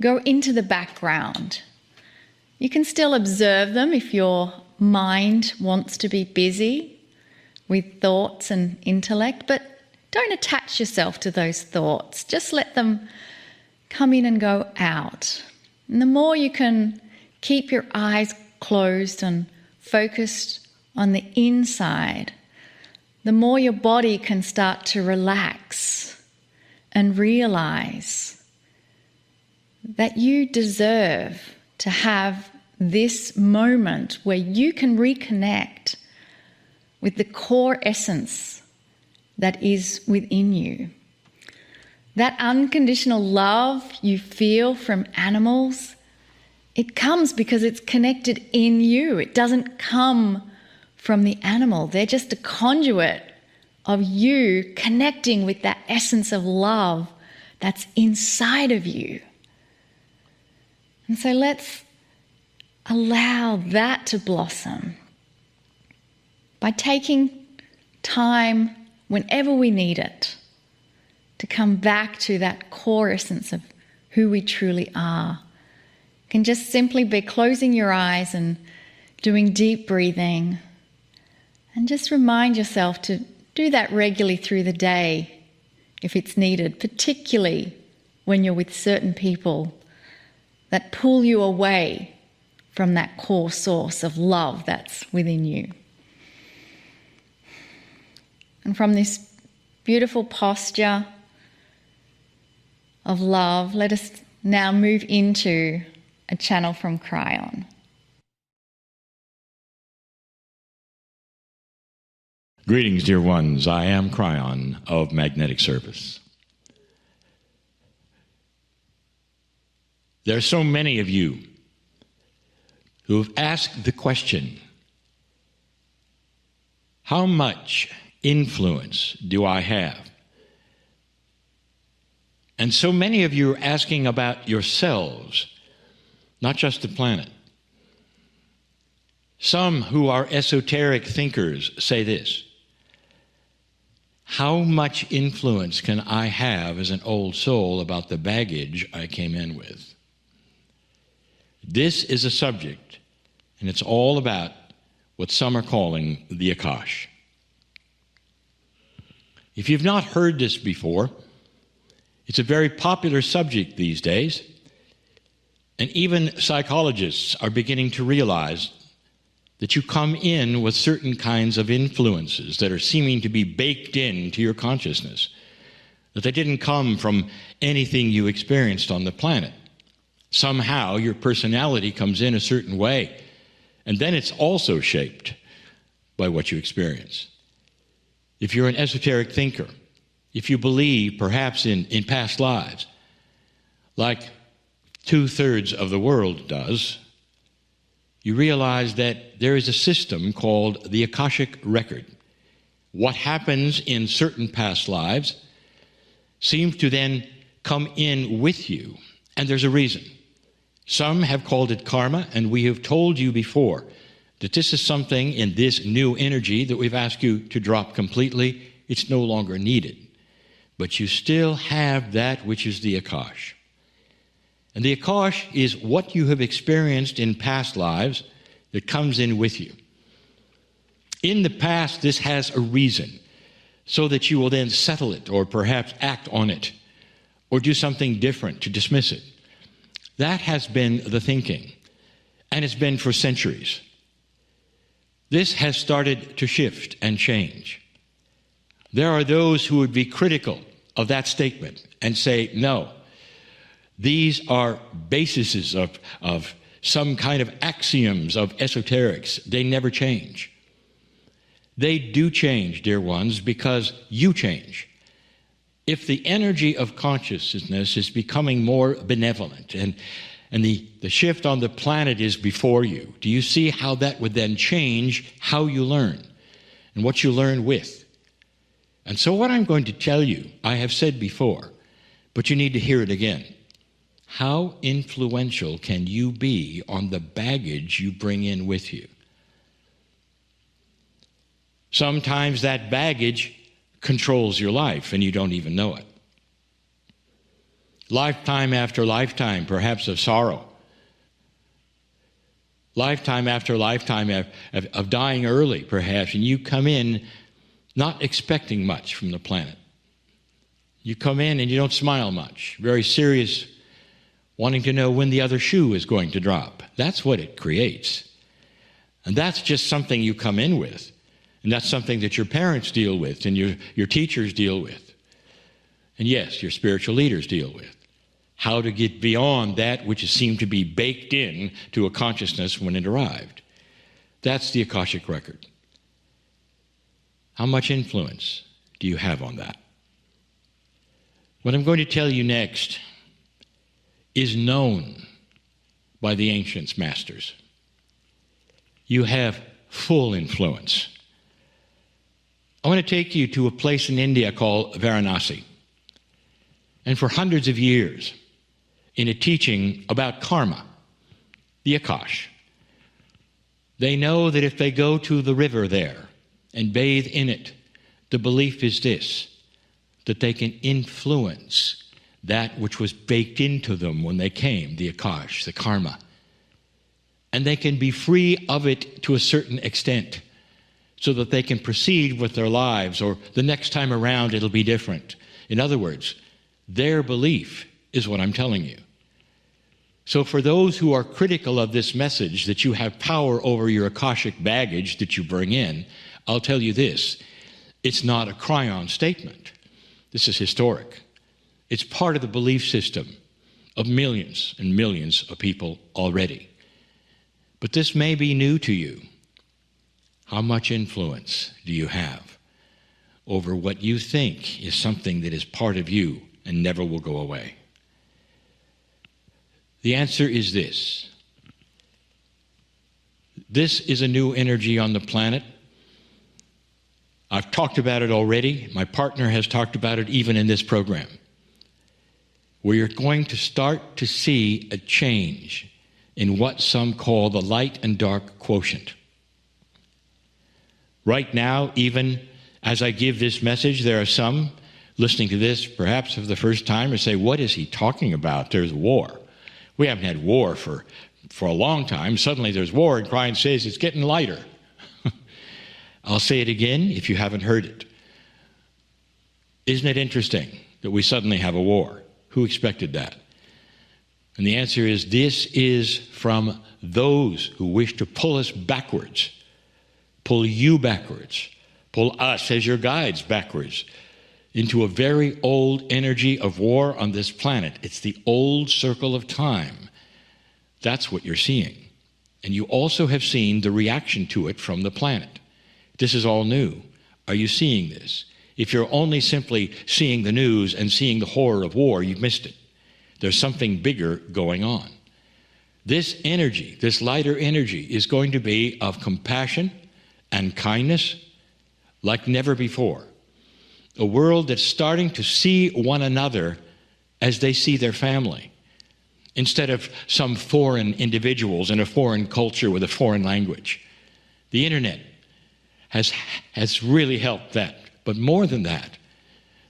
go into the background. You can still observe them if your mind wants to be busy with thoughts and intellect, but don't attach yourself to those thoughts. Just let them come in and go out. And the more you can keep your eyes closed and focused on the inside, the more your body can start to relax and realize that you deserve to have this moment where you can reconnect with the core essence that is within you. That unconditional love you feel from animals, it comes because it's connected in you. It doesn't come from the animal. They're just a conduit of you connecting with that essence of love that's inside of you. And so let's allow that to blossom by taking time whenever we need it to come back to that core essence of who we truly are. It can just simply be closing your eyes and doing deep breathing. And just remind yourself to do that regularly through the day if it's needed, particularly when you're with certain people that pull you away from that core source of love that's within you. And from this beautiful posture of love, let us now move into a channel from Kryon. Greetings, dear ones. I am Kryon of Magnetic Service. There are so many of you who have asked the question, how much influence do I have? And so many of you are asking about yourselves, not just the planet. Some who are esoteric thinkers say this: how much influence can I have as an old soul about the baggage I came in with? This is a subject, and it's all about what some are calling the Akash. If you've not heard this before, it's a very popular subject these days, and even psychologists are beginning to realize that you come in with certain kinds of influences that are seeming to be baked into your consciousness, that they didn't come from anything you experienced on the planet. Somehow your personality comes in a certain way, and then it's also shaped by what you experience. If you're an esoteric thinker, if you believe perhaps in past lives, like 2/3 of the world does, you realize that there is a system called the Akashic Record. What happens in certain past lives seems to then come in with you, and there's a reason. Some have called it karma, and we have told you before that this is something in this new energy that we've asked you to drop completely. It's no longer needed. But you still have that which is the Akash. And the Akash is what you have experienced in past lives that comes in with you. In the past, this has a reason, so that you will then settle it or perhaps act on it or do something different to dismiss it. That has been the thinking, and it's been for centuries. This has started to shift and change. There are those who would be critical of that statement and say, no, these are bases of some kind of axioms of esoterics. They never change. They do change, dear ones, because you change. If the energy of consciousness is becoming more benevolent and the shift on the planet is before you, do you see how that would then change how you learn and what you learn with? And so what I'm going to tell you, I have said before, but you need to hear it again. How influential can you be on the baggage you bring in with you? Sometimes that baggage controls your life and you don't even know it. Lifetime after lifetime, perhaps of sorrow. Lifetime after lifetime of dying early, perhaps, and you come in not expecting much from the planet. You come in and you don't smile much, very serious, wanting to know when the other shoe is going to drop. That's what it creates. And that's just something you come in with. And that's something that your parents deal with and your teachers deal with. And yes, your spiritual leaders deal with. How to get beyond that which seemed to be baked in to a consciousness when it arrived. That's the Akashic record. How much influence do you have on that? What I'm going to tell you next is known by the ancients masters. You have full influence. I want to take you to a place in India called Varanasi. And for hundreds of years, in a teaching about karma, the Akash, they know that if they go to the river there and bathe in it, the belief is this, that they can influence that which was baked into them when they came, the Akash, the karma. And they can be free of it to a certain extent so that they can proceed with their lives, or the next time around it'll be different. In other words, their belief is what I'm telling you. So for those who are critical of this message, that you have power over your Akashic baggage that you bring in, I'll tell you this, it's not a Kryon statement. This is historic. It's part of the belief system of millions and millions of people already. But this may be new to you. How much influence do you have over what you think is something that is part of you and never will go away? The answer is this. This is a new energy on the planet. I've talked about it already. My partner has talked about it even in this program. We are going to start to see a change in what some call the light and dark quotient. Right now, even as I give this message, there are some listening to this perhaps for the first time who say, what is he talking about? There's war. We haven't had war for a long time. Suddenly there's war, and Kryon says it's getting lighter. I'll say it again if you haven't heard it. Isn't it interesting that we suddenly have a war? Who expected that? And the answer is, this is from those who wish to pull us backwards, pull you backwards, pull us as your guides backwards into a very old energy of war on this planet. It's the old circle of time. That's what you're seeing. And you also have seen the reaction to it from the planet. This is all new. Are you seeing this? If you're only simply seeing the news and seeing the horror of war, you've missed it. There's something bigger going on. This energy, this lighter energy, is going to be of compassion and kindness like never before. A world that's starting to see one another as they see their family, instead of some foreign individuals in a foreign culture with a foreign language. The internet has really helped that. But more than that,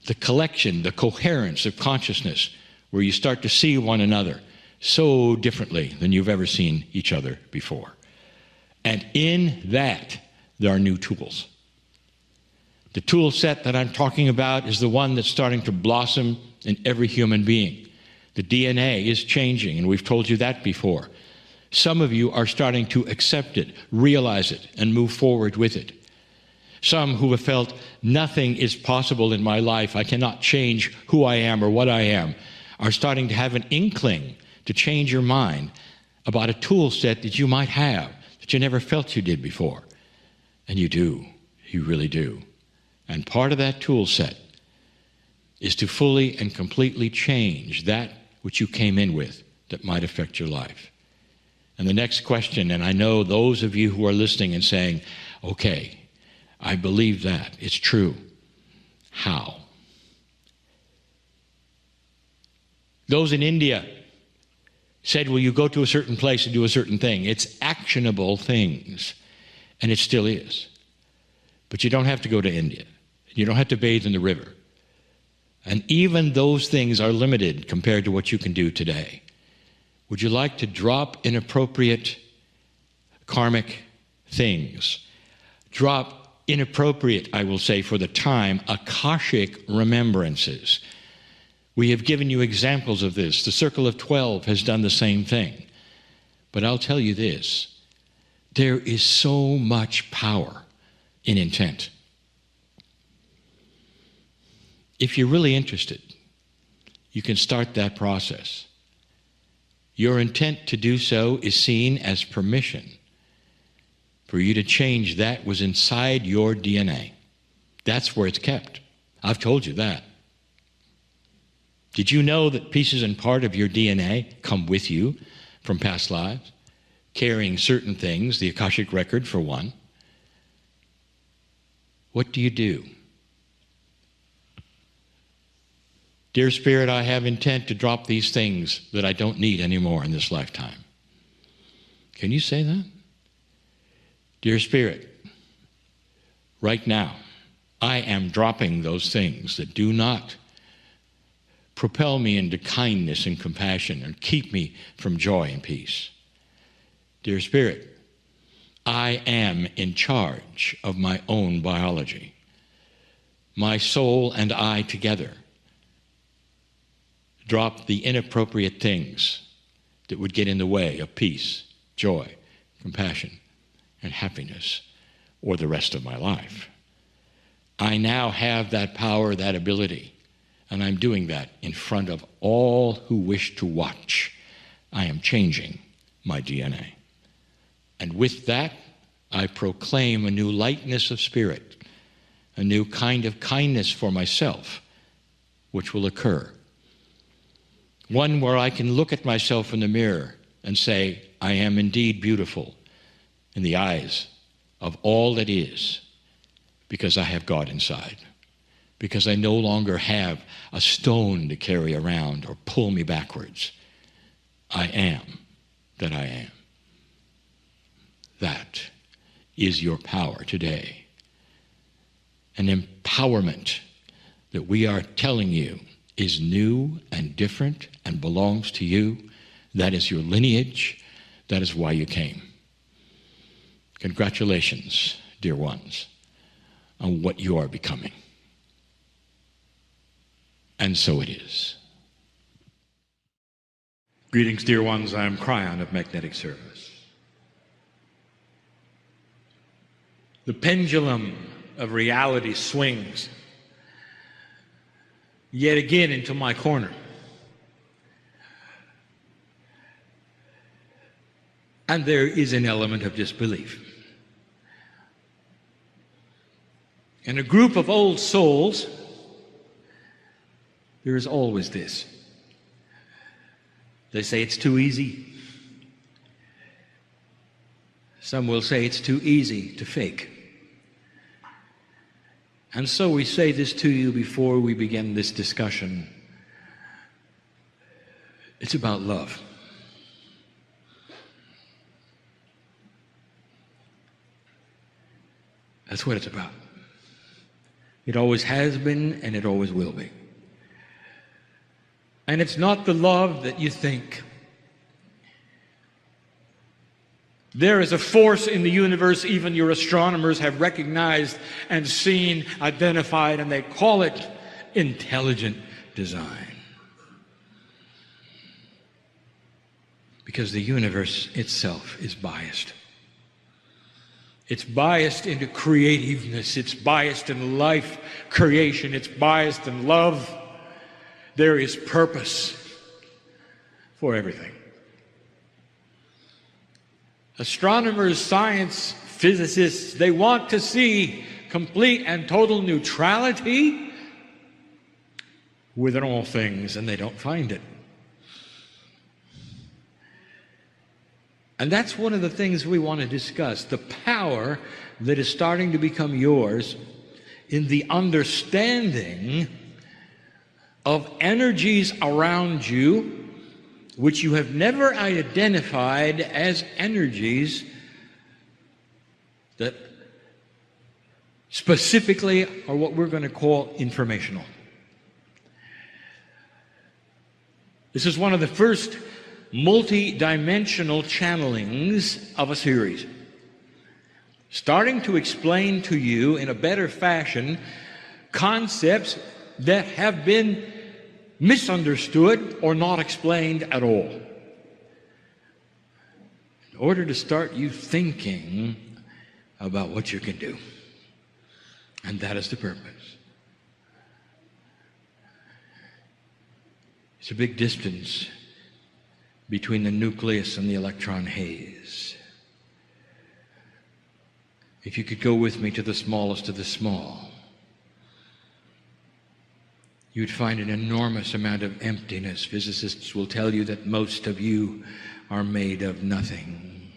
the collection, the coherence of consciousness, where you start to see one another so differently than you've ever seen each other before. And in that, there are new tools. The tool set that I'm talking about is the one that's starting to blossom in every human being. The DNA is changing, and we've told you that before. Some of you are starting to accept it, realize it, and move forward with it. Some who have felt nothing is possible in my life, I cannot change who I am or what I am, are starting to have an inkling to change your mind about a tool set that you might have that you never felt you did before. And you do. You really do. And part of that tool set is to fully and completely change that which you came in with that might affect your life. And the next question, and I know those of you who are listening and saying, okay, I believe that. It's true. How? Those in India said, well, you go to a certain place and do a certain thing. It's actionable things. And it still is. But you don't have to go to India. You don't have to bathe in the river. And even those things are limited compared to what you can do today. Would you like to drop inappropriate karmic things? Drop inappropriate, I will say for the time, Akashic remembrances. We have given you examples of this. The Circle of 12 has done the same thing. But I'll tell you this, there is so much power in intent. If you're really interested, you can start that process. Your intent to do so is seen as permission for you to change that was inside your DNA. That's where it's kept. I've told you that. Did you know that pieces and part of your DNA come with you from past lives, carrying certain things, the Akashic record for one? What do you do? Dear Spirit, I have intent to drop these things that I don't need anymore in this lifetime. Can you say that? Dear Spirit, right now, I am dropping those things that do not propel me into kindness and compassion and keep me from joy and peace. Dear Spirit, I am in charge of my own biology. My soul and I together drop the inappropriate things that would get in the way of peace, joy, compassion, and happiness, or the rest of my life. I now have that power, that ability, and I'm doing that in front of all who wish to watch. I am changing my DNA. And with that, I proclaim a new lightness of spirit, a new kind of kindness for myself, which will occur. One where I can look at myself in the mirror and say, I am indeed beautiful in the eyes of all that is, because I have God inside, because I no longer have a stone to carry around or pull me backwards. I am that I am. That is your power today. An empowerment that we are telling you is new and different and belongs to you. That is your lineage. That is why you came. Congratulations, dear ones, on what you are becoming. And so it is. Greetings, dear ones. I am Kryon of Magnetic Service. The pendulum of reality swings yet again into my corner. And there is an element of disbelief. In a group of old souls, there is always this. They say it's too easy. Some will say it's too easy to fake. And so we say this to you before we begin this discussion. It's about love. That's what it's about. It always has been, and it always will be. And it's not the love that you think. There is a force in the universe even your astronomers have recognized and seen, identified, and they call it intelligent design. Because the universe itself is biased. It's biased into creativeness. It's biased in life creation. It's biased in love. There is purpose for everything. Astronomers, science, physicists, they want to see complete and total neutrality within all things, and they don't find it. And that's one of the things we want to discuss, the power that is starting to become yours in the understanding of energies around you which you have never identified as energies that specifically are what we're going to call informational. This is one of the first multi-dimensional channelings of a series, starting to explain to you in a better fashion concepts that have been misunderstood or not explained at all, in order to start you thinking about what you can do. And that is the purpose. It's a big distance between the nucleus and the electron haze. If you could go with me to the smallest of the small, you'd find an enormous amount of emptiness. Physicists will tell you that most of you are made of nothing.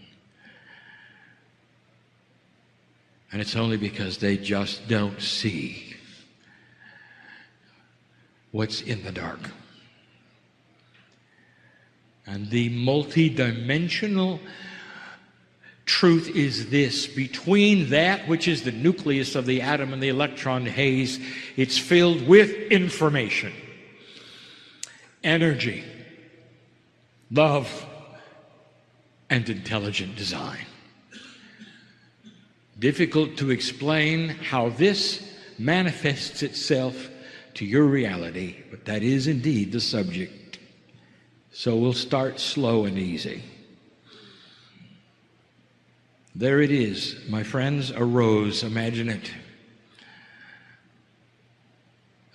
And it's only because they just don't see what's in the dark. And the multidimensional truth is this: between that which is the nucleus of the atom and the electron haze, it's filled with information, energy, love, and intelligent design. Difficult to explain how this manifests itself to your reality, but that is indeed the subject. So we'll start slow and easy. There it is, my friends, a rose. Imagine it.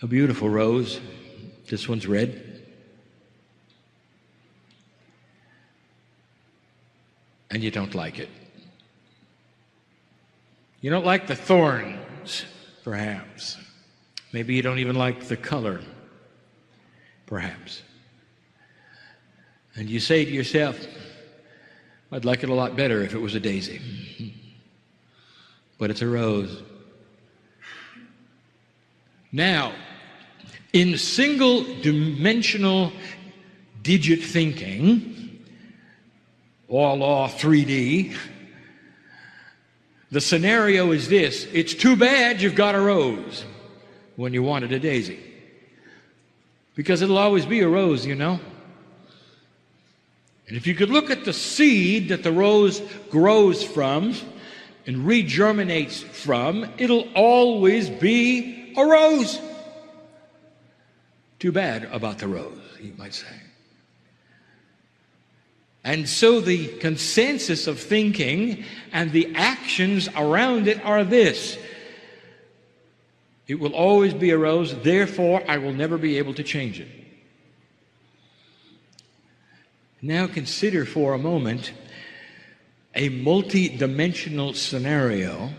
A beautiful rose. This one's red. And you don't like it. You don't like the thorns, perhaps. Maybe you don't even like the color, perhaps. And you say to yourself, I'd like it a lot better if it was a daisy. But it's a rose. Now, in single-dimensional digit thinking, or law 3D, the scenario is this: it's too bad you've got a rose when you wanted a daisy. Because it'll always be a rose, you know. And if you could look at the seed that the rose grows from and regerminates from, it'll always be a rose. Too bad about the rose, you might say. And so the consensus of thinking and the actions around it are this: it will always be a rose, therefore I will never be able to change it. Now consider for a moment a multi-dimensional scenario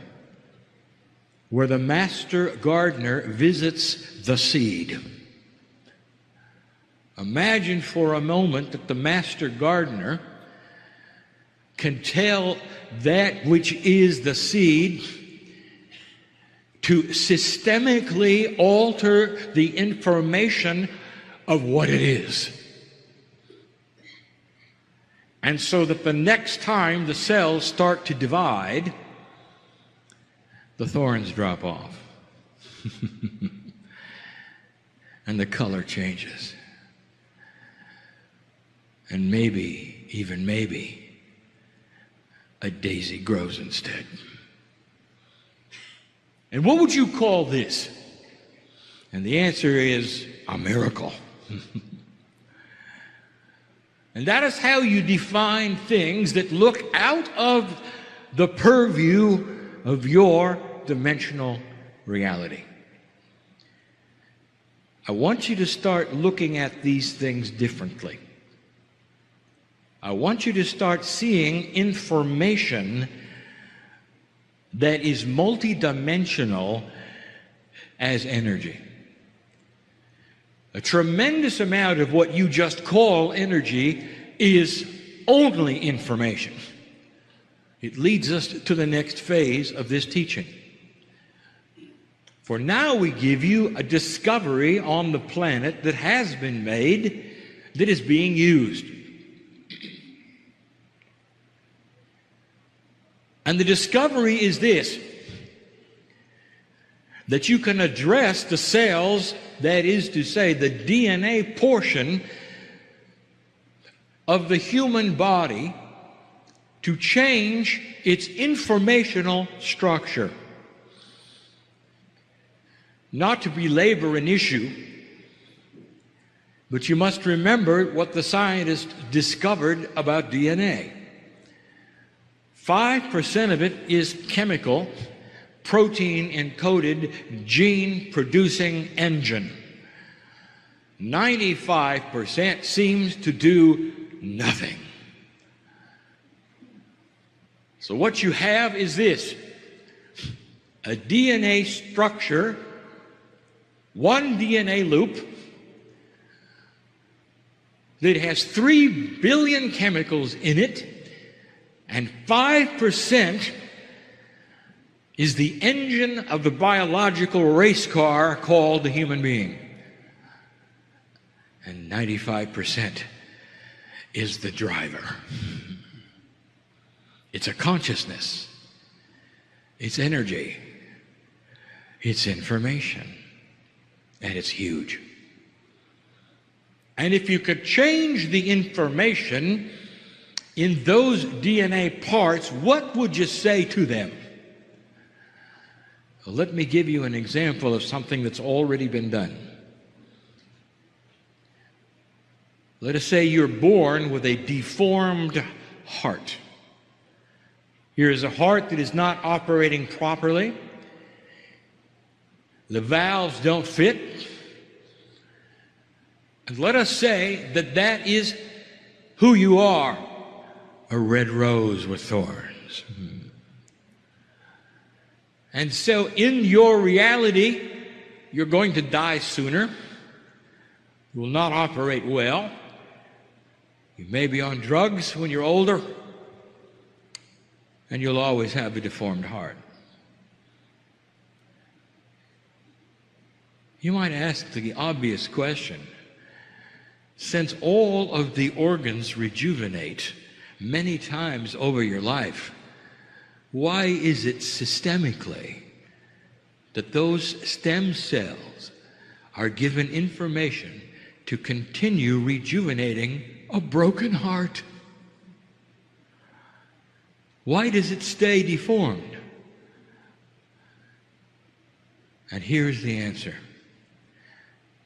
where the master gardener visits the seed. Imagine for a moment that the master gardener can tell that which is the seed to systemically alter the information of what it is. And so that the next time the cells start to divide, the thorns drop off. And the color changes. And maybe, even maybe, a daisy grows instead. And what would you call this? And the answer is a miracle. And that is how you define things that look out of the purview of your dimensional reality. I want you to start looking at these things differently. I want you to start seeing information that is multidimensional as energy. A tremendous amount of what you just call energy is only information. It leads us to the next phase of this teaching. For now we give you a discovery on the planet that has been made, that is being used. And the discovery is this: that you can address the cells, that is to say, the DNA portion of the human body, to change its informational structure. Not to belabor an issue, but you must remember what the scientists discovered about DNA. 5% of it is chemical, protein-encoded, gene-producing engine. 95% seems to do nothing. So what you have is this: a DNA structure, one DNA loop that has 3 billion chemicals in it, and 5% is the engine of the biological race car called the human being. And 95% is the driver. It's a consciousness. It's energy. It's information. And it's huge. And if you could change the information in those DNA parts, what would you say to them? Well, let me give you an example of something that's already been done. Let us say you're born with a deformed heart. Here is a heart that is not operating properly. The valves don't fit. And let us say that that is who you are, a red rose with thorns. And so in your reality, you're going to die sooner. You will not operate well. You may be on drugs when you're older, and you'll always have a deformed heart. You might ask the obvious question: since all of the organs rejuvenate many times over your life, why is it systemically that those stem cells are given information to continue rejuvenating a broken heart? Why does it stay deformed? And here's the answer: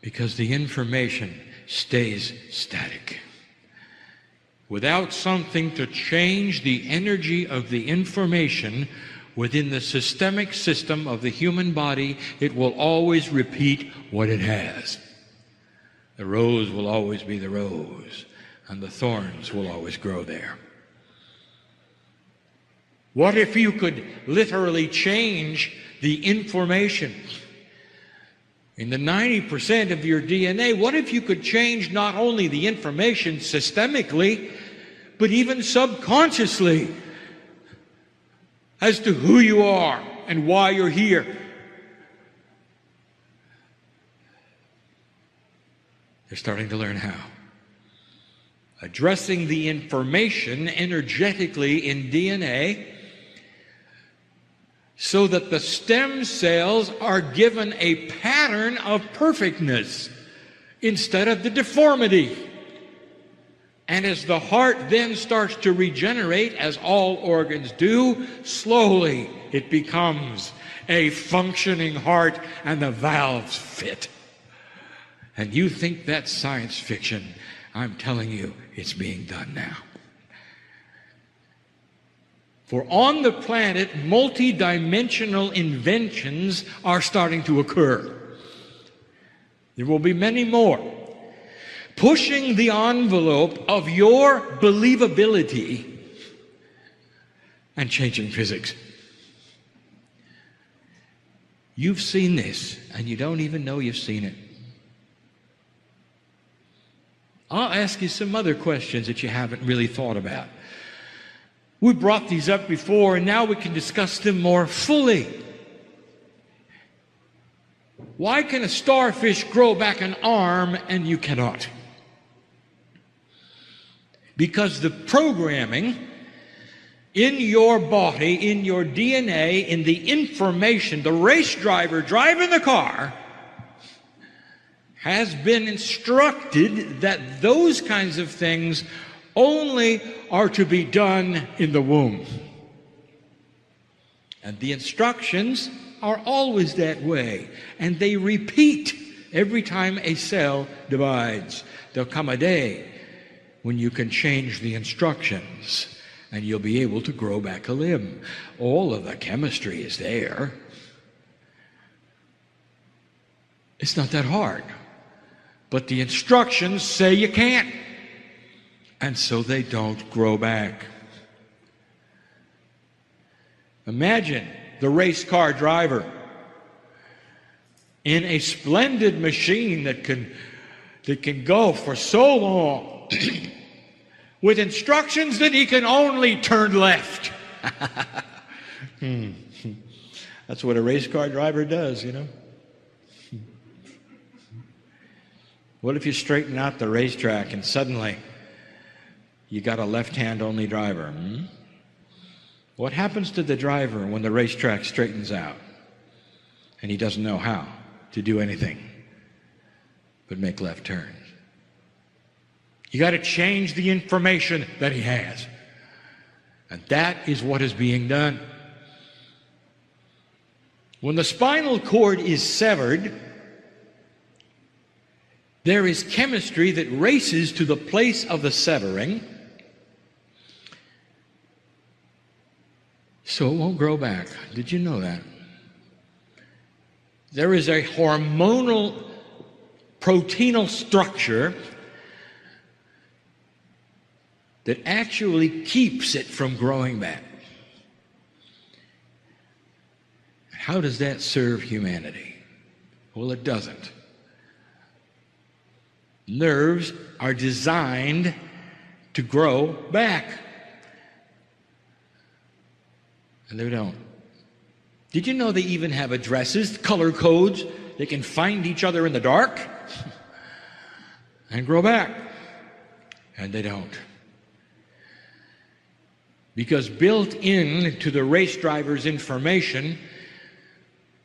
because the information stays static. Without something to change the energy of the information within the systemic system of the human body, it will always repeat what it has. The rose will always be the rose, and the thorns will always grow there. What if you could literally change the information in the 90% of your DNA? What if you could change not only the information systemically, but even subconsciously as to who you are and why you're here? They're starting to learn how. Addressing the information energetically in DNA so that the stem cells are given a pattern of perfectness instead of the deformity. And as the heart then starts to regenerate, as all organs do, slowly it becomes a functioning heart and the valves fit. And you think that's science fiction. I'm telling you, it's being done now. For on the planet, multidimensional inventions are starting to occur. There will be many more, pushing the envelope of your believability and changing physics. You've seen this, and you don't even know you've seen it. I'll ask you some other questions that you haven't really thought about. We brought these up before, and now we can discuss them more fully. Why can a starfish grow back an arm and you cannot? Because the programming in your body, in your DNA, in the information, the race driver driving the car has been instructed that those kinds of things only are to be done in the womb. And the instructions are always that way, and they repeat every time a cell divides. There'll come a day when you can change the instructions and you'll be able to grow back a limb. All of the chemistry is there. It's not that hard. But the instructions say you can't. And so they don't grow back. Imagine the race car driver in a splendid machine that can go for so long with instructions that he can only turn left. That's what a race car driver does, you know. What if you straighten out the racetrack and suddenly you got a left-hand only driver? What happens to the driver when the racetrack straightens out and he doesn't know how to do anything but make left turns? You got to change the information that he has. And that is what is being done. When the spinal cord is severed, there is chemistry that races to the place of the severing, so it won't grow back. Did you know that? There is a hormonal proteinal structure that actually keeps it from growing back. How does that serve humanity? Well, it doesn't. Nerves are designed to grow back. And they don't. Did you know they even have addresses, color codes? They can find each other in the dark and grow back. And they don't. Because built into the race driver's information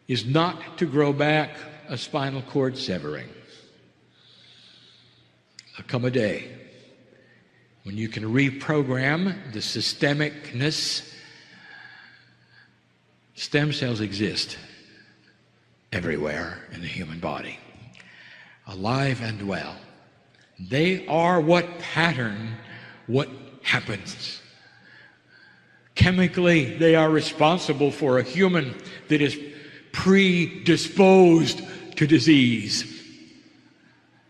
is not to grow back a spinal cord severing. There'll come a day when you can reprogram the systemicness. Stem cells exist everywhere in the human body, alive and well. They are what pattern what happens. Chemically, they are responsible for a human that is predisposed to disease.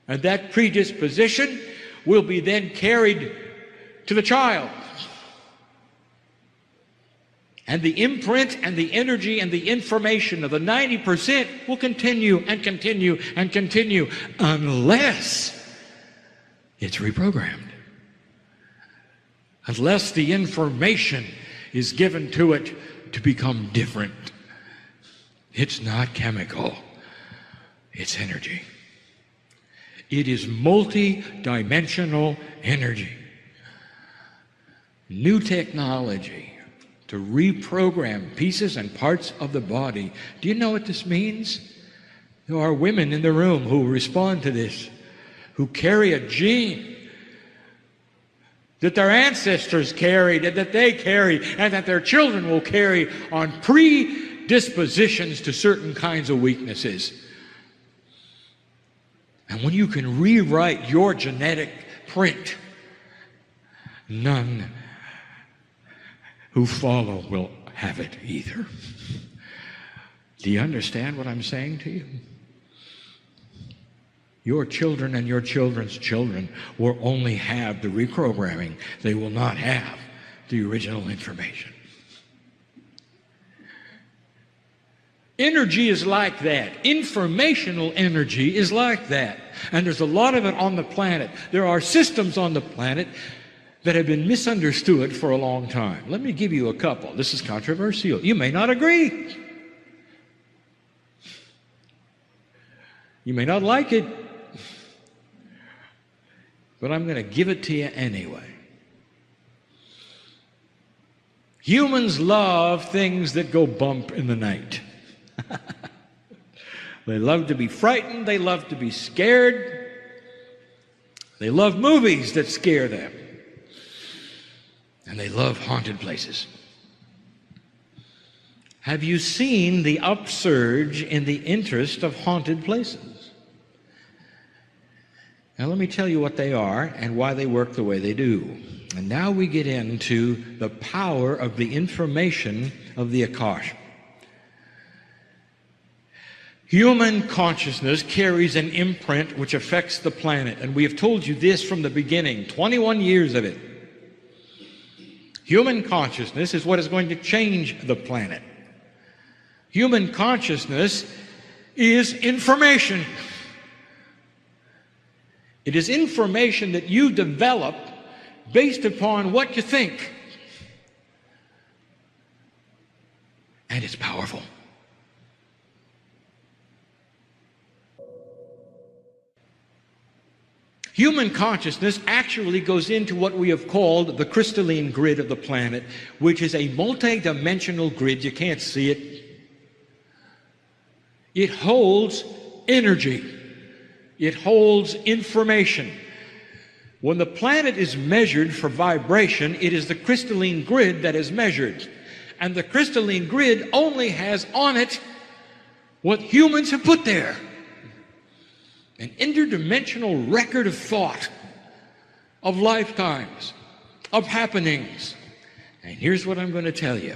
And that predisposition will be then carried to the child. And the imprint and the energy and the information of the 90% will continue and continue and continue unless it's reprogrammed. Unless the information is given to it to become different. It's not chemical. It's energy. It is multi-dimensional energy. New technology to reprogram pieces and parts of the body. Do you know what this means? There are women in the room who respond to this, who carry a gene that their ancestors carried and that they carry and that their children will carry on predispositions to certain kinds of weaknesses. And when you can rewrite your genetic print, none who follow will have it either. Do you understand what I'm saying to you? Your children and your children's children will only have the reprogramming. They will not have the original information. Energy is like that. Informational energy is like that. And there's a lot of it on the planet. There are systems on the planet that have been misunderstood for a long time. Let me give you a couple. This is controversial. You may not agree. You may not like it. But I'm going to give it to you anyway. Humans love things that go bump in the night. They love to be frightened. They love to be scared. They love movies that scare them. And they love haunted places. Have you seen the upsurge in the interest of haunted places? Now let me tell you what they are and why they work the way they do. And now we get into the power of the information of the Akash. Human consciousness carries an imprint which affects the planet. And we have told you this from the beginning, 21 years of it. Human consciousness is what is going to change the planet. Human consciousness is information. It is information that you develop based upon what you think. And it's powerful. Human consciousness actually goes into what we have called the crystalline grid of the planet, which is a multi-dimensional grid. You can't see it. It holds energy. It holds information. When the planet is measured for vibration, it is the crystalline grid that is measured. And the crystalline grid only has on it what humans have put there. An interdimensional record of thought, of lifetimes, of happenings. And here's what I'm going to tell you.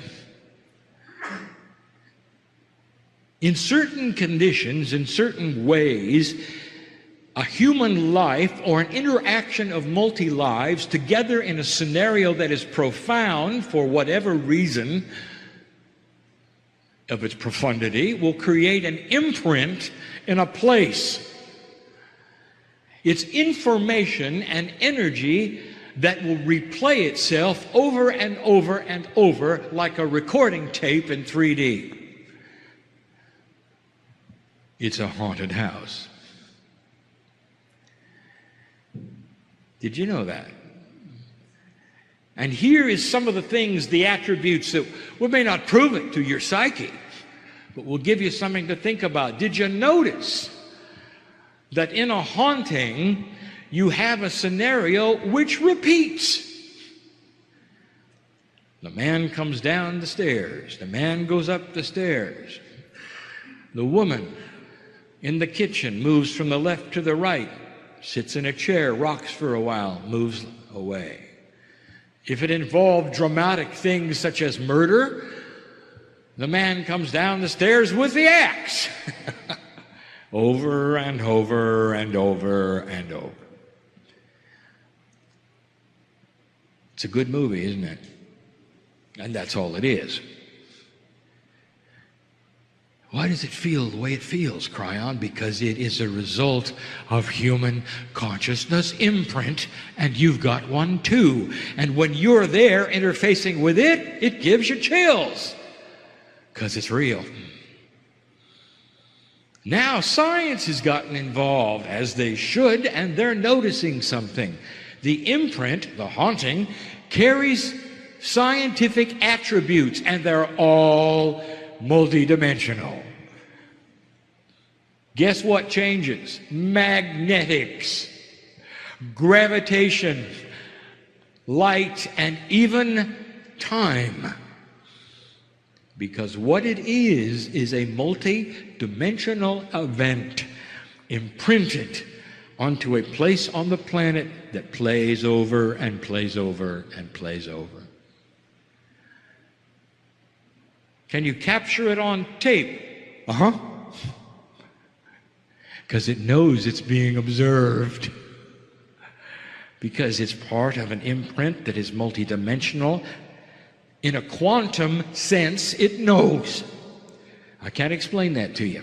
In certain conditions, in certain ways, a human life or an interaction of multi-lives together in a scenario that is profound for whatever reason of its profundity will create an imprint in a place. It's information and energy that will replay itself over and over and over like a recording tape in 3D. It's a haunted house. Did you know that? And here is some of the things, the attributes that we may not prove it to your psyche, but we'll give you something to think about. Did you notice that in a haunting, you have a scenario which repeats? The man comes down the stairs. The man goes up the stairs. The woman in the kitchen moves from the left to the right, sits in a chair, rocks for a while, moves away. If it involved dramatic things such as murder, the man comes down the stairs with the axe. Over and over and over and over. It's a good movie, isn't it? And that's all it is. Why does it feel the way it feels, Kryon? Because it is a result of human consciousness imprint, and you've got one too. And when you're there interfacing with it, it gives you chills, because it's real. Now science has gotten involved, as they should, and they're noticing something. The imprint, the haunting, carries scientific attributes, and they're all multidimensional. Guess what changes? Magnetics, gravitation, light, and even time. Because what it is a multi-dimensional event imprinted onto a place on the planet that plays over and plays over and plays over. Can you capture it on tape? Uh-huh. Because it knows it's being observed. Because it's part of an imprint that is multidimensional. In a quantum sense, it knows. I can't explain that to you.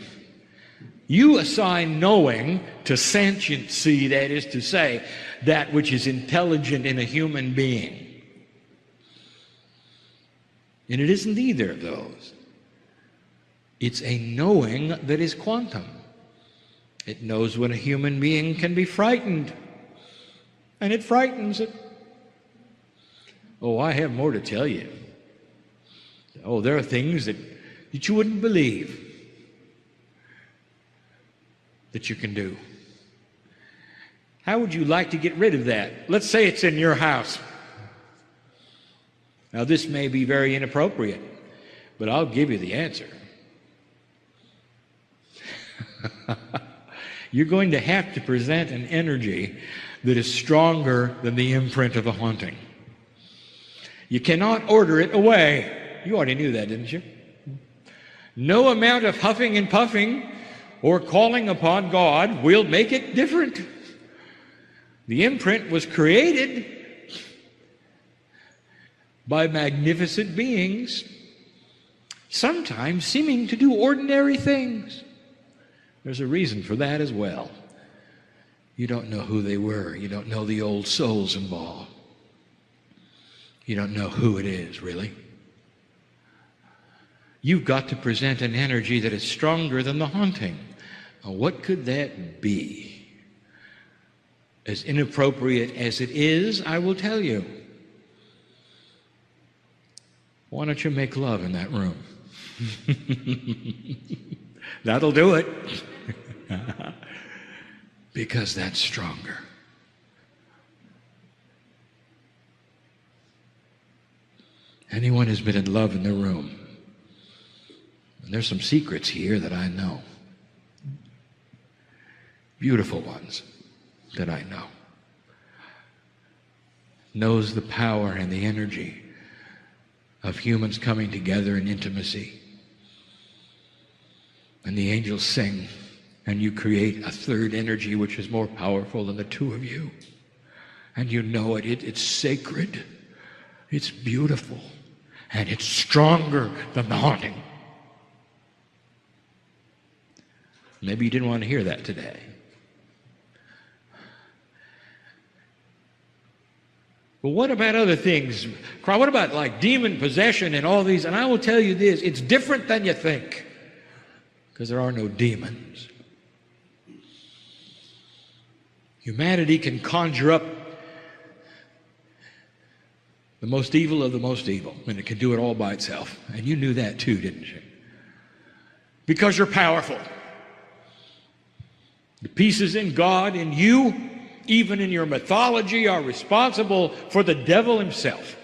You assign knowing to sentiency, that is to say, that which is intelligent in a human being. And it isn't either of those. It's a knowing that is quantum. It knows when a human being can be frightened, and it frightens it. Oh, I have more to tell you. Oh, there are things that you wouldn't believe that you can do. How would you like to get rid of that? Let's say it's in your house. Now, this may be very inappropriate, but I'll give you the answer. You're going to have to present an energy that is stronger than the imprint of the haunting. You cannot order it away. You already knew that, didn't you? No amount of huffing and puffing or calling upon God will make it different. The imprint was created by magnificent beings, sometimes seeming to do ordinary things. There's a reason for that as well. You don't know who they were. You don't know the old souls involved. You don't know who it is, really. You've got to present an energy that is stronger than the haunting. Now, what could that be? As inappropriate as it is, I will tell you. Why don't you make love in that room? That'll do it. Because that's stronger. Anyone who's been in love in the room, and there's some secrets here that I know. Beautiful ones that I know. Knows the power and the energy of humans coming together in intimacy. And the angels sing, and you create a third energy which is more powerful than the two of you. And you know it. It's sacred. It's beautiful. And it's stronger than the haunting. Maybe you didn't want to hear that today. Well, what about other things? What about like demon possession and all these? And I will tell you this, it's different than you think. Because there are no demons. Humanity can conjure up the most evil of the most evil, and it can do it all by itself. And you knew that too, didn't you? Because you're powerful. The pieces in God, in you, even in your mythology, are responsible for the devil himself.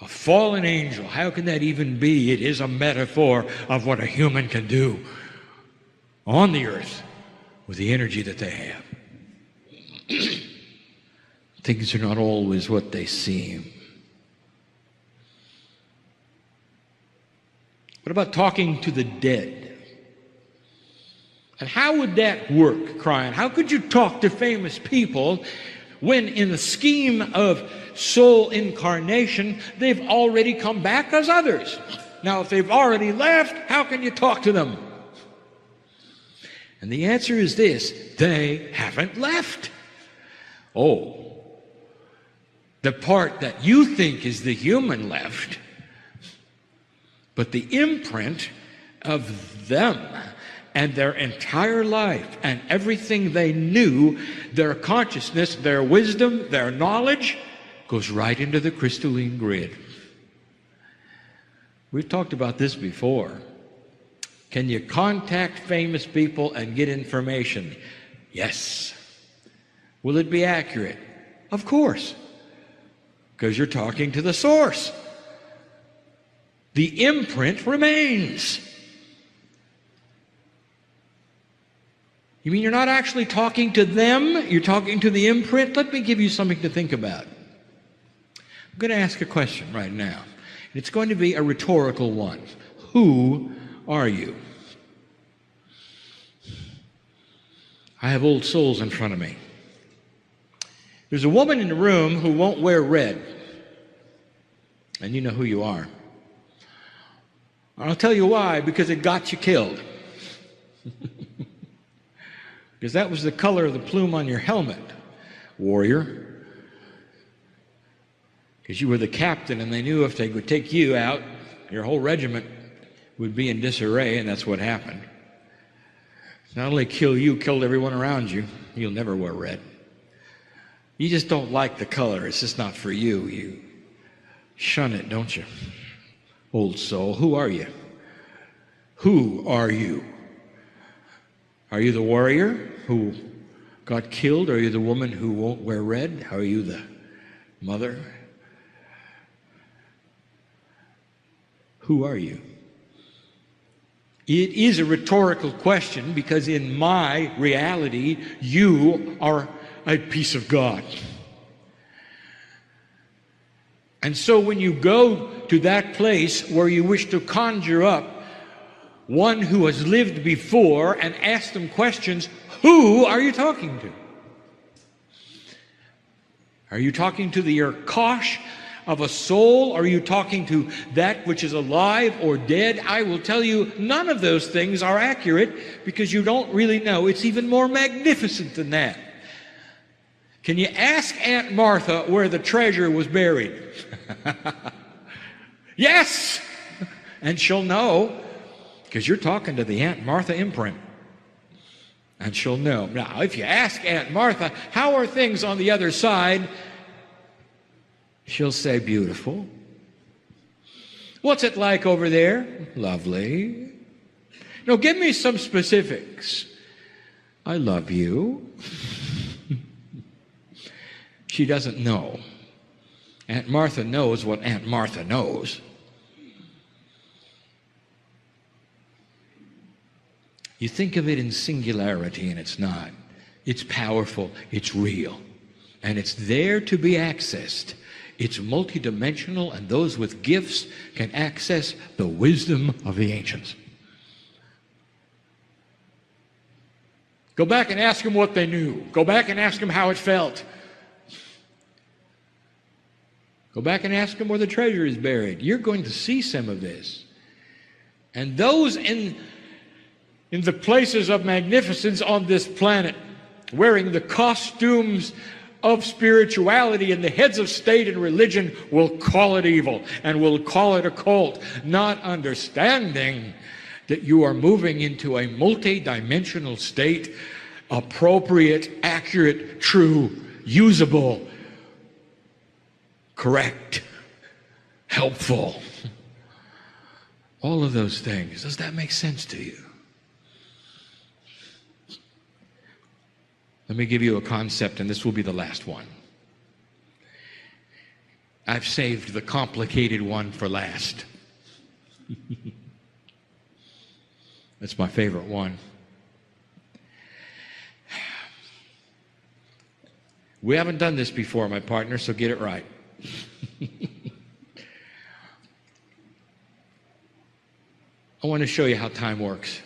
A fallen angel, how can that even be? It is a metaphor of what a human can do on the earth with the energy that they have. Things are not always what they seem. What about talking to the dead? And how would that work, Kryon? How could you talk to famous people when in the scheme of soul incarnation, they've already come back as others? Now, if they've already left, how can you talk to them? And the answer is this: they haven't left. Oh, the part that you think is the human left, but the imprint of them and their entire life and everything they knew, their consciousness, their wisdom, their knowledge, goes right into the crystalline grid. We've talked about this before. Can you contact famous people and get information? Yes. Will it be accurate? Of course. Because you're talking to the source. The imprint remains. You mean you're not actually talking to them? You're talking to the imprint? Let me give you something to think about. I'm going to ask a question right now. It's going to be a rhetorical one. Who are you? I have old souls in front of me. There's a woman in the room who won't wear red. And you know who you are. I'll tell you why, because it got you killed. Because that was the color of the plume on your helmet, warrior. Because you were the captain, and they knew if they would take you out, your whole regiment would be in disarray, and that's what happened. Not only kill you, killed everyone around you. You'll never wear red. You just don't like the color. It's just not for you. You shun it, don't you? Old soul, who are you? Who are you? Are you the warrior who got killed? Are you the woman who won't wear red? Are you the mother? Who are you? It is a rhetorical question because in my reality, you are a piece of God. And so when you go to that place where you wish to conjure up one who has lived before and ask them questions, who are you talking to? Are you talking to the Urkosh of a soul? Are you talking to that which is alive or dead? I will tell you, none of those things are accurate because you don't really know. It's even more magnificent than that. Can you ask Aunt Martha where the treasure was buried? Yes! And she'll know, because you're talking to the Aunt Martha imprint. And she'll know. Now, if you ask Aunt Martha, how are things on the other side? She'll say, beautiful. What's it like over there? Lovely. No, give me some specifics. I love you. She doesn't know. Aunt Martha knows what Aunt Martha knows. You think of it in singularity, and it's not. It's powerful, it's real, and it's there to be accessed. It's multidimensional, and those with gifts can access the wisdom of the ancients. Go back and ask them what they knew. Go back and ask them how it felt. Go back and ask them where the treasure is buried. You're going to see some of this. And those in the places of magnificence on this planet, wearing the costumes of spirituality, and the heads of state and religion will call it evil and will call it occult, not understanding that you are moving into a multi-dimensional state, appropriate, accurate, true, usable, correct, helpful. All of those things. Does that make sense to you? Let me give you a concept, and this will be the last one. I've saved the complicated one for last. That's my favorite one. We haven't done this before, my partner, so get it right. I want to show you how time works.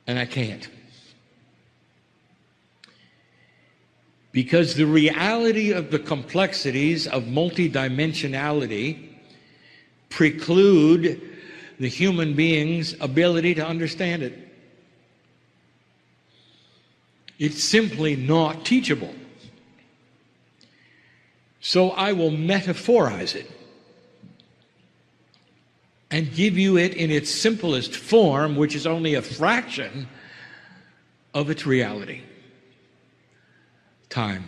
And I can't. Because the reality of the complexities of multidimensionality preclude the human being's ability to understand it. It's simply not teachable. So I will metaphorize it and give you it in its simplest form, which is only a fraction of its reality. Time.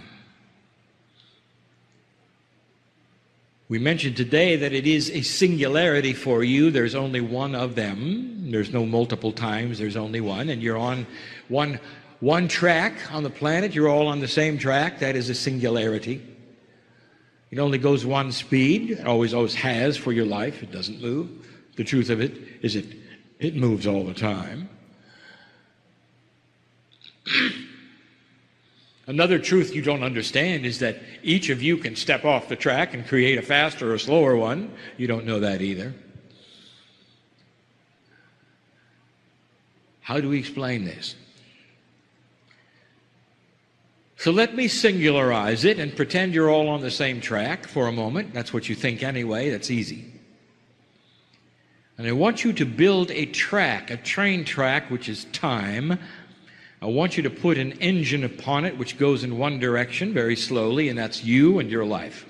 We mentioned today that it is a singularity for you. There's only one of them. There's no multiple times. There's only one. And you're on one track on the planet. You're all on the same track. That is a singularity. It only goes one speed. It always has for your life. It doesn't move. The truth of it is it moves all the time. Another truth you don't understand is that each of you can step off the track and create a faster or slower one. You don't know that either. How do we explain this? So let me singularize it and pretend you're all on the same track for a moment. That's what you think anyway. That's easy. And I want you to build a track, a train track, which is time. I want you to put an engine upon it which goes in one direction very slowly, and that's you and your life.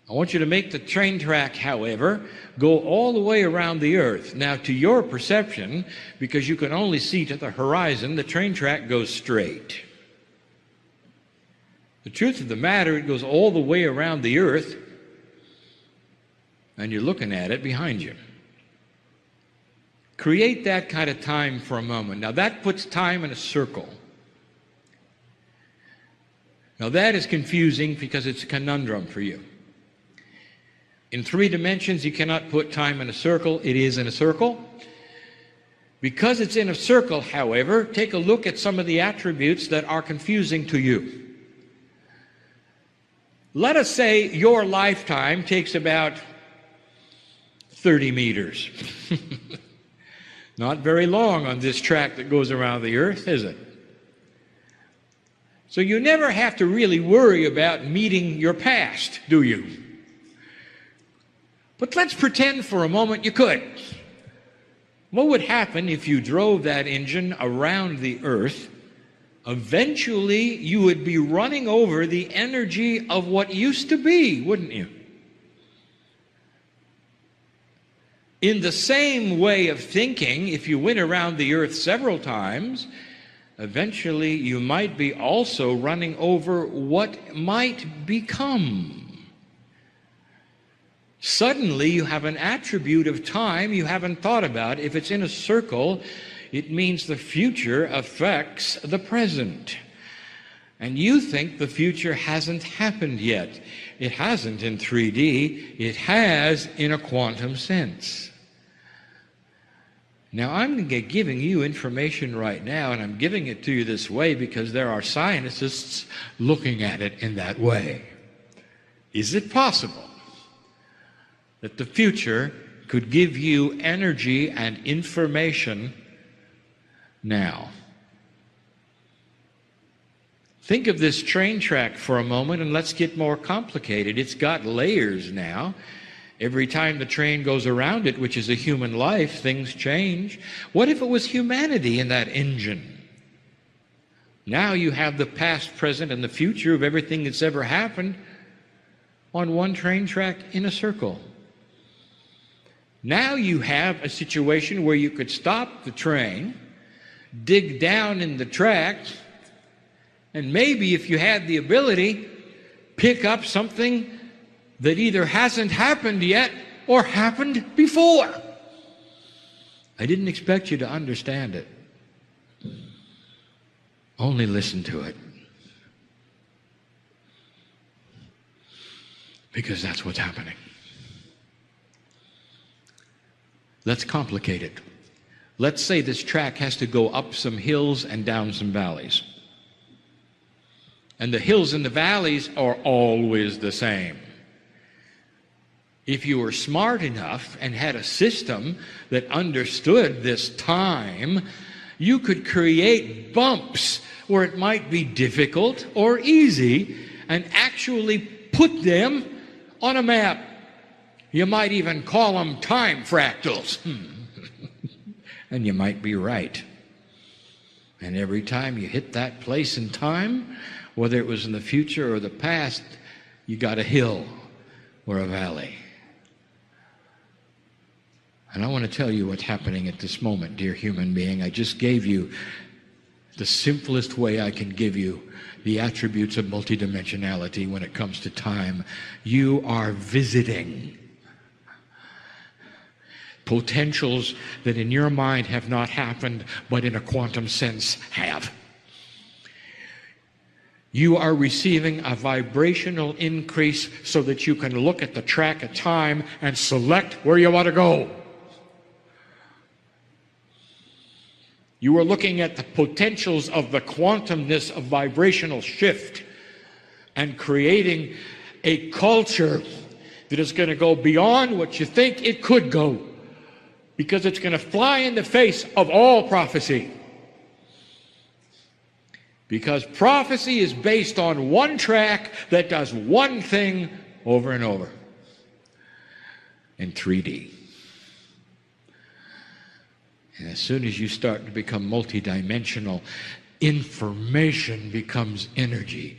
I want you to make the train track, however, go all the way around the earth. Now, to your perception, because you can only see to the horizon, the train track goes straight. The truth of the matter, it goes all the way around the earth, and you're looking at it behind you. Create that kind of time for a moment. Now that puts time in a circle. Now that is confusing because it's a conundrum for you. In 3 dimensions, you cannot put time in a circle. It is in a circle. Because it's in a circle, however, take a look at some of the attributes that are confusing to you. Let us say your lifetime takes about 30 meters. Not very long on this track that goes around the earth, is it? So you never have to really worry about meeting your past, do you? But let's pretend for a moment you could. What would happen if you drove that engine around the earth? Eventually, you would be running over the energy of what used to be, wouldn't you? In the same way of thinking, if you went around the earth several times, eventually you might be also running over what might become. Suddenly you have an attribute of time you haven't thought about. If it's in a circle, it means the future affects the present. And you think the future hasn't happened yet. It hasn't in 3D. It has in a quantum sense. Now, I'm giving you information right now, and I'm giving it to you this way because there are scientists looking at it in that way. Is it possible that the future could give you energy and information now? Think of this train track for a moment, and let's get more complicated. It's got layers now. Every time the train goes around it, which is a human life, things change. What if it was humanity in that engine? Now you have the past, present, and the future of everything that's ever happened on one train track in a circle. Now you have a situation where you could stop the train, dig down in the tracks, and maybe if you had the ability, pick up something that either hasn't happened yet or happened before. I didn't expect you to understand it. Only listen to it. Because that's what's happening. Let's complicate it. Let's say this track has to go up some hills and down some valleys. And the hills and the valleys are always the same. If you were smart enough and had a system that understood this time, you could create bumps where it might be difficult or easy and actually put them on a map. You might even call them time fractals. And you might be right. And every time you hit that place in time, whether it was in the future or the past, you got a hill or a valley. And I want to tell you what's happening at this moment, dear human being. I just gave you the simplest way I can give you the attributes of multidimensionality when it comes to time. You are visiting potentials that in your mind have not happened, but in a quantum sense have. You are receiving a vibrational increase so that you can look at the track of time and select where you want to go. You are looking at the potentials of the quantumness of vibrational shift and creating a culture that is going to go beyond what you think it could go, because it's going to fly in the face of all prophecy. Because prophecy is based on one track that does one thing over and over in 3D. And as soon as you start to become multidimensional, information becomes energy.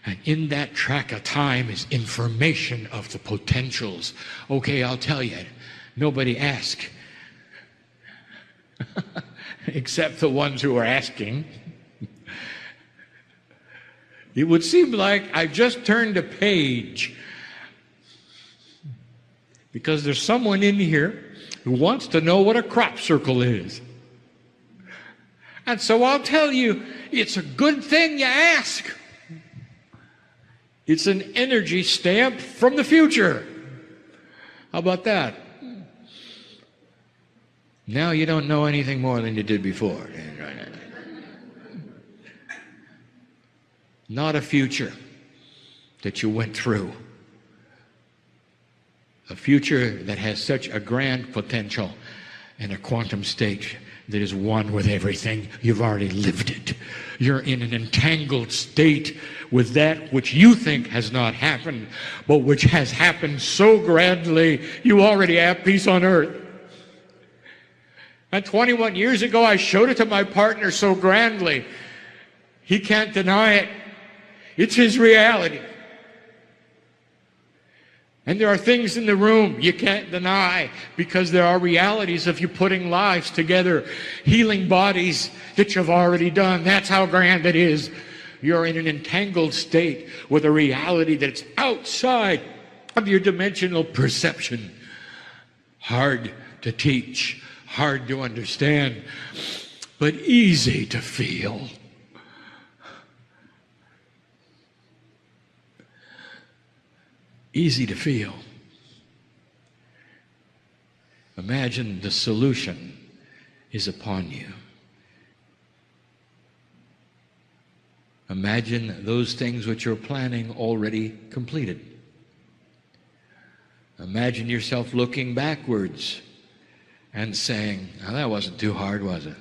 And in that track of time is information of the potentials. Okay, I'll tell you, nobody asked, except the ones who are asking. It would seem like I just turned a page, because there's someone in here who wants to know what a crop circle is. And so I'll tell you, it's a good thing you ask. It's an energy stamp from the future. How about that? Now you don't know anything more than you did before. Not a future that you went through. A future that has such a grand potential and a quantum state that is one with everything. You've already lived it. You're in an entangled state with that which you think has not happened, but which has happened so grandly, you already have peace on earth. And 21 years ago, I showed it to my partner so grandly. He can't deny it. It's his reality. And there are things in the room you can't deny, because there are realities of you putting lives together, healing bodies that you've already done. That's how grand it is. You're in an entangled state with a reality that's outside of your dimensional perception. Hard to teach, hard to understand, but easy to feel. Easy to feel. Imagine the solution is upon you. Imagine those things which you're planning already completed. Imagine yourself looking backwards and saying, "Oh, that wasn't too hard, was it?"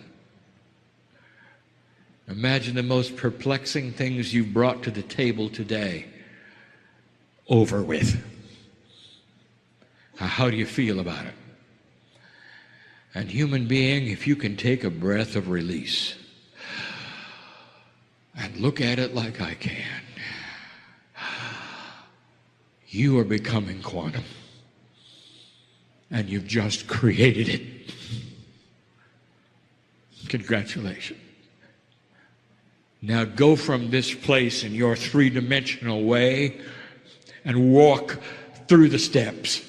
Imagine the most perplexing things you've brought to the table today over with. How do you feel about it? And human being, if you can take a breath of release and look at it like I can, you are becoming quantum. And you've just created it. Congratulations. Now go from this place in your three-dimensional way and walk through the steps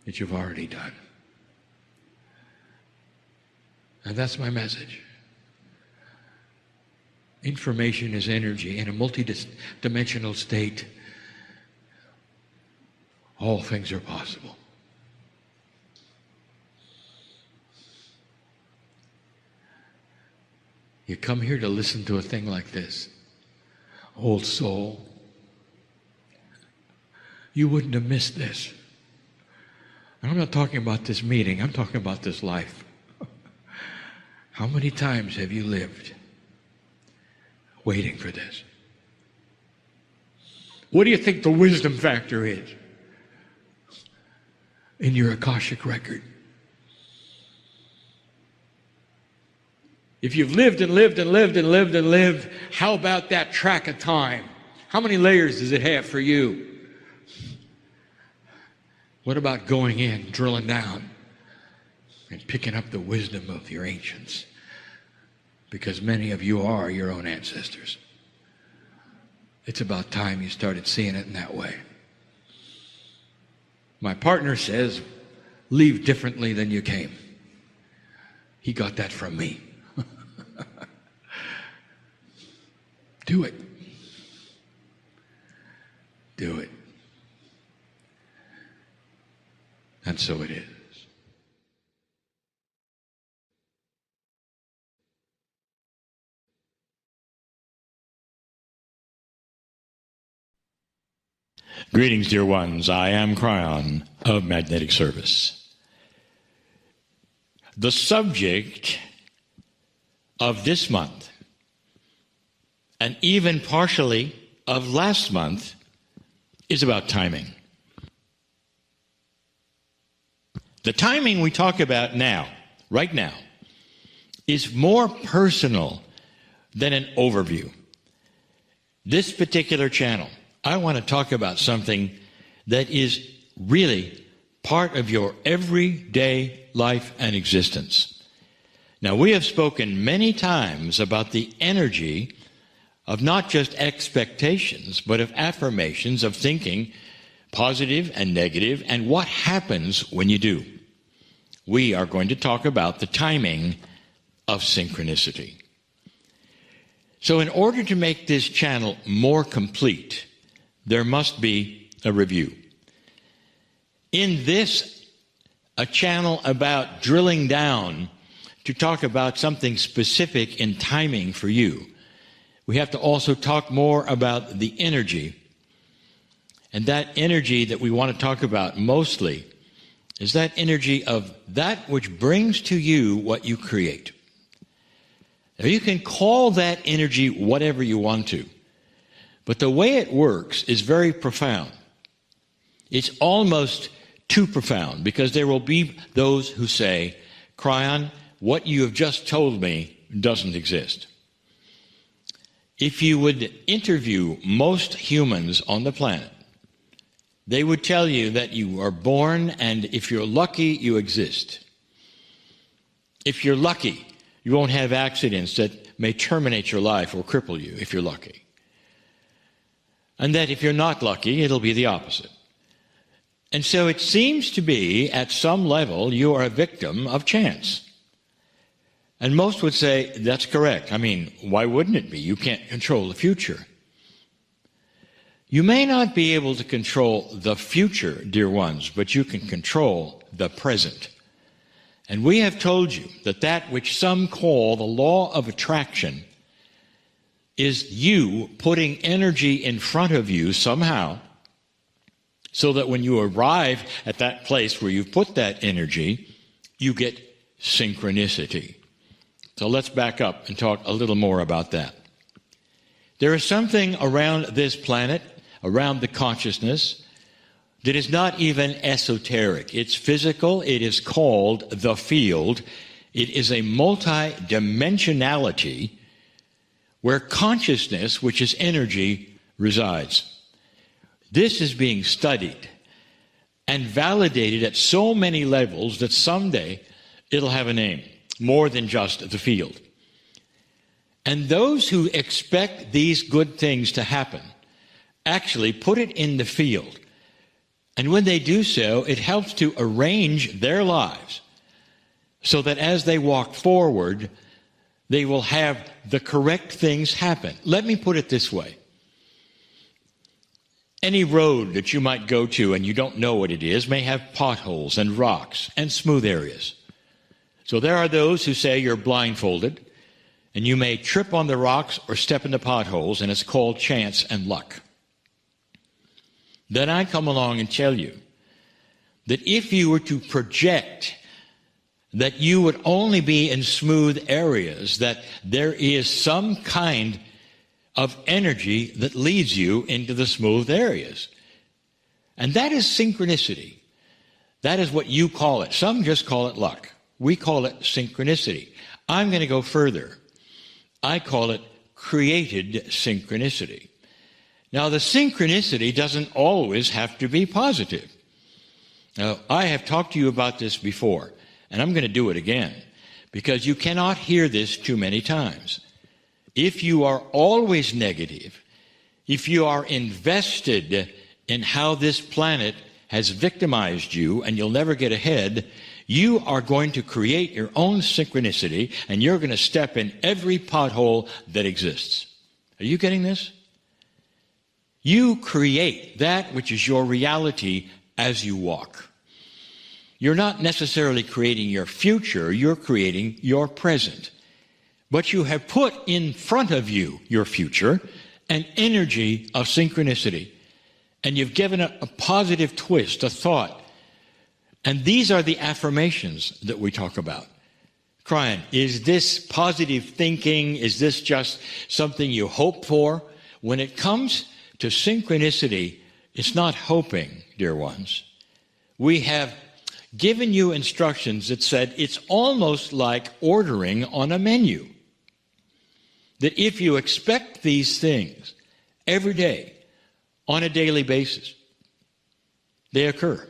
that you've already done. And that's my message. Information is energy. In a multi-dimensional state, all things are possible. You come here to listen to a thing like this, old soul, you wouldn't have missed this. And I'm not talking about this meeting, I'm talking about this life. How many times have you lived waiting for this? What do you think the wisdom factor is in your Akashic record? If you've lived and lived and lived and lived and lived, how about that track of time? How many layers does it have for you? What about going in, drilling down, and picking up the wisdom of your ancients? Because many of you are your own ancestors. It's about time you started seeing it in that way. My partner says, leave differently than you came. He got that from me. Do it. Do it. And so it is. Greetings, dear ones. I am Kryon of Magnetic Service. The subject of this month, and even partially of last month, is about timing. The timing we talk about now, right now, is more personal than an overview. This particular channel, I want to talk about something that is really part of your everyday life and existence. Now, we have spoken many times about the energy of not just expectations, but of affirmations, of thinking, positive and negative, and what happens when you do. We are going to talk about the timing of synchronicity. So in order to make this channel more complete, there must be a review. In this, a channel about drilling down to talk about something specific in timing for you, we have to also talk more about the energy. And that energy that we want to talk about mostly is that energy of that which brings to you what you create. Now, you can call that energy whatever you want to, but the way it works is very profound. It's almost too profound, because there will be those who say, Kryon, what you have just told me doesn't exist. If you would interview most humans on the planet, they would tell you that you are born, and if you're lucky, you exist. If you're lucky, you won't have accidents that may terminate your life or cripple you, if you're lucky. And that if you're not lucky, it'll be the opposite. And so it seems to be, at some level, you are a victim of chance. And most would say, that's correct. I mean, why wouldn't it be? You can't control the future. You may not be able to control the future, dear ones, but you can control the present. And we have told you that that which some call the law of attraction is you putting energy in front of you somehow, so that when you arrive at that place where you've put that energy, you get synchronicity. So let's back up and talk a little more about that. There is something around this planet, around the consciousness, that is not even esoteric. It's physical. It is called the field. It is a multi-dimensionality where consciousness, which is energy, resides. This is being studied and validated at so many levels that someday it'll have a name, more than just the field. And those who expect these good things to happen actually put it in the field. And when they do so, it helps to arrange their lives so that as they walk forward, they will have the correct things happen. Let me put it this way. Any road that you might go to and you don't know what it is may have potholes and rocks and smooth areas. So there are those who say you're blindfolded and you may trip on the rocks or step in the potholes, and it's called chance and luck. Then I come along and tell you that if you were to project that you would only be in smooth areas, that there is some kind of energy that leads you into the smooth areas. And that is synchronicity. That is what you call it. Some just call it luck. We call it synchronicity. I'm going to go further. I call it created synchronicity. Now, the synchronicity doesn't always have to be positive. Now, I have talked to you about this before, and I'm going to do it again, because you cannot hear this too many times. If you are always negative, if you are invested in how this planet has victimized you and you'll never get ahead, you are going to create your own synchronicity, and you're going to step in every pothole that exists. Are you getting this? You create that which is your reality as you walk. You're not necessarily creating your future, you're creating your present. But you have put in front of you your future an energy of synchronicity. and you've given a positive twist, a thought. And these are the affirmations that we talk about. Kryon, is this positive thinking? Is this just something you hope for? When it comes to synchronicity, it's not hoping, dear ones. We have given you instructions that said it's almost like ordering on a menu. That if you expect these things every day, on a daily basis, they occur.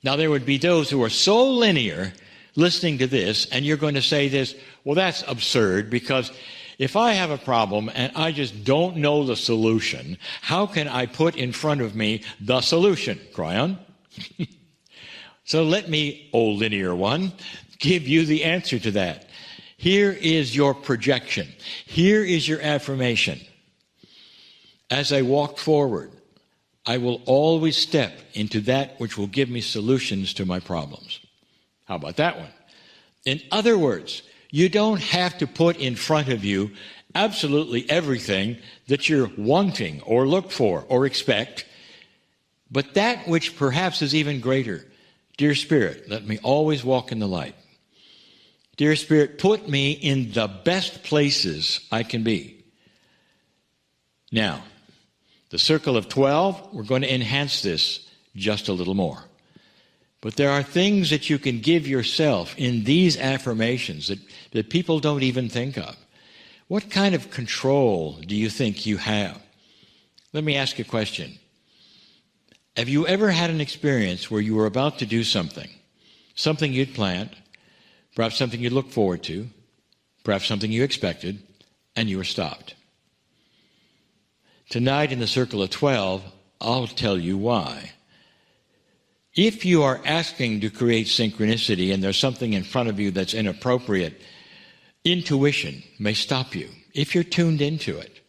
Now, there would be those who are so linear listening to this, and you're going to say this, well, that's absurd, because if I have a problem and I just don't know the solution, how can I put in front of me the solution, Kryon? So let me, oh linear one, give you the answer to that. Here is your projection. Here is your affirmation. As I walk forward, I will always step into that which will give me solutions to my problems. How about that one? In other words, you don't have to put in front of you absolutely everything that you're wanting or look for or expect, but that which perhaps is even greater. Dear Spirit, let me always walk in the light. Dear Spirit, put me in the best places I can be. Now, the circle of 12, we're going to enhance this just a little more. But there are things that you can give yourself in these affirmations that people don't even think of. What kind of control do you think you have? Let me ask you a question. Have you ever had an experience where you were about to do something you'd planned, perhaps something you'd look forward to, perhaps something you expected, and you were stopped? Tonight in the circle of 12, I'll tell you why. If you are asking to create synchronicity and there's something in front of you that's inappropriate, intuition may stop you if you're tuned into it.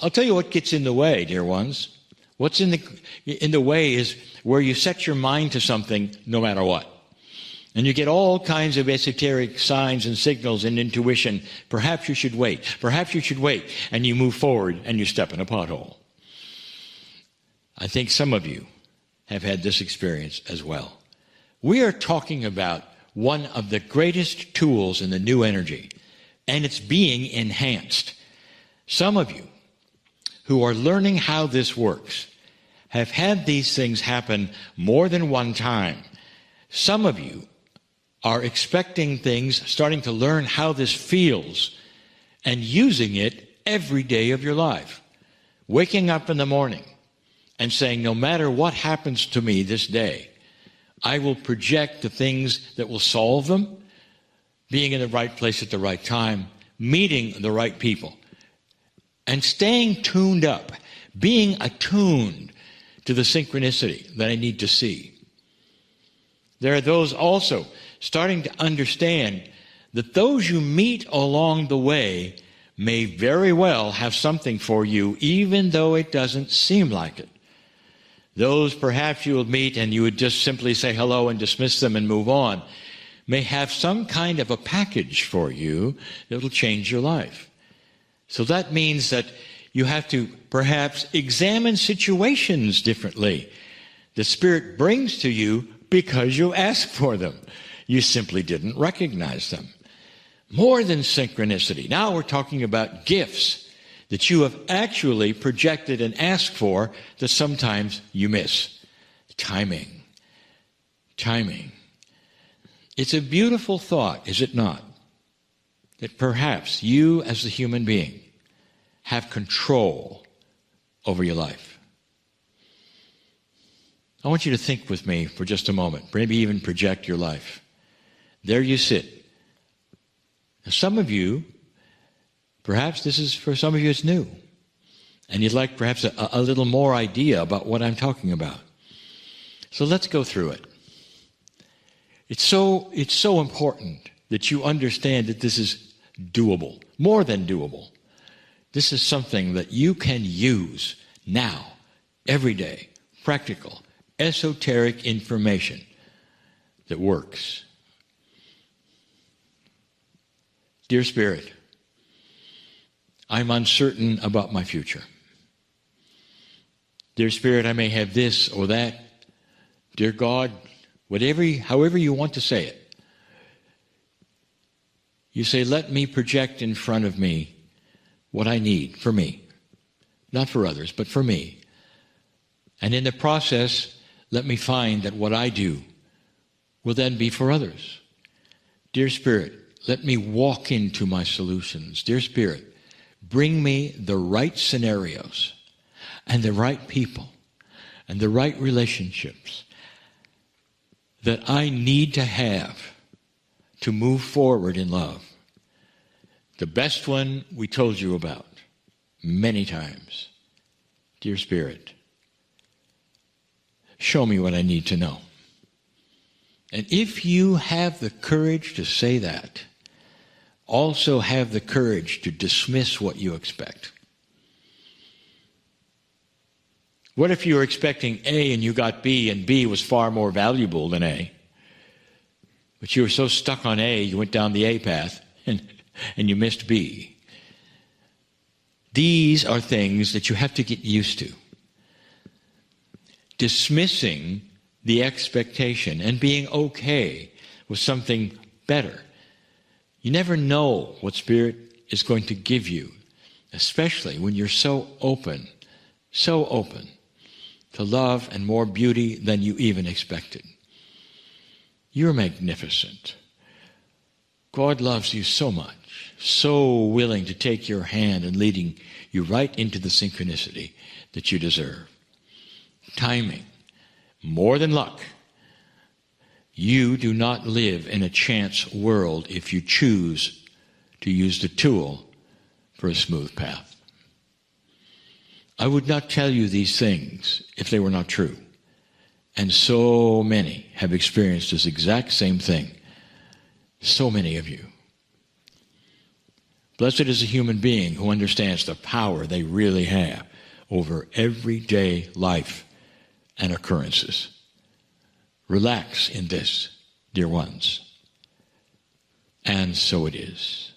I'll tell you what gets in the way, dear ones. What's in the way is where you set your mind to something no matter what. And you get all kinds of esoteric signs and signals and intuition. Perhaps you should wait. Perhaps you should wait. And you move forward and you step in a pothole. I think some of you have had this experience as well. We are talking about one of the greatest tools in the new energy, and it's being enhanced. Some of you who are learning how this works have had these things happen more than one time. Some of you are expecting things, starting to learn how this feels, and using it every day of your life. Waking up in the morning and saying, no matter what happens to me this day, I will project the things that will solve them, being in the right place at the right time, meeting the right people, and staying tuned up, being attuned to the synchronicity that I need to see. There are those also starting to understand that those you meet along the way may very well have something for you, even though it doesn't seem like it. Those perhaps you will meet and you would just simply say hello and dismiss them and move on, may have some kind of a package for you that will change your life. So that means that you have to perhaps examine situations differently. The Spirit brings to you because you ask for them. You simply didn't recognize them. More than synchronicity. Now we're talking about gifts that you have actually projected and asked for that sometimes you miss. Timing. Timing. It's a beautiful thought, is it not? That perhaps you as the human being have control over your life. I want you to think with me for just a moment, maybe even project your life. There you sit. Now, some of you, perhaps for some of you it's new, and you'd like perhaps a little more idea about what I'm talking about. So let's go through it. It's so important that you understand that this is doable, more than doable. This is something that you can use now, every day, practical, esoteric information that works. Dear Spirit, I'm uncertain about my future. Dear Spirit, I may have this or that. Dear God, however you want to say it. You say, let me project in front of me what I need for me. Not for others, but for me. And in the process, let me find that what I do will then be for others. Dear Spirit, let me walk into my solutions. Dear Spirit, bring me the right scenarios and the right people and the right relationships that I need to have to move forward in love. The best one we told you about many times. Dear Spirit, show me what I need to know. And if you have the courage to say that, also have the courage to dismiss what you expect. What if you were expecting A and you got B, and B was far more valuable than A? But you were so stuck on A, you went down the A path and you missed B. These are things that you have to get used to. Dismissing the expectation and being okay with something better. You never know what Spirit is going to give you, especially when you're so open to love and more beauty than you even expected. You're magnificent. God loves you so much, so willing to take your hand and leading you right into the synchronicity that you deserve. Timing, more than luck. You do not live in a chance world if you choose to use the tool for a smooth path. I would not tell you these things if they were not true. And so many have experienced this exact same thing. So many of you. Blessed is a human being who understands the power they really have over everyday life and occurrences. Relax in this, dear ones. And so it is.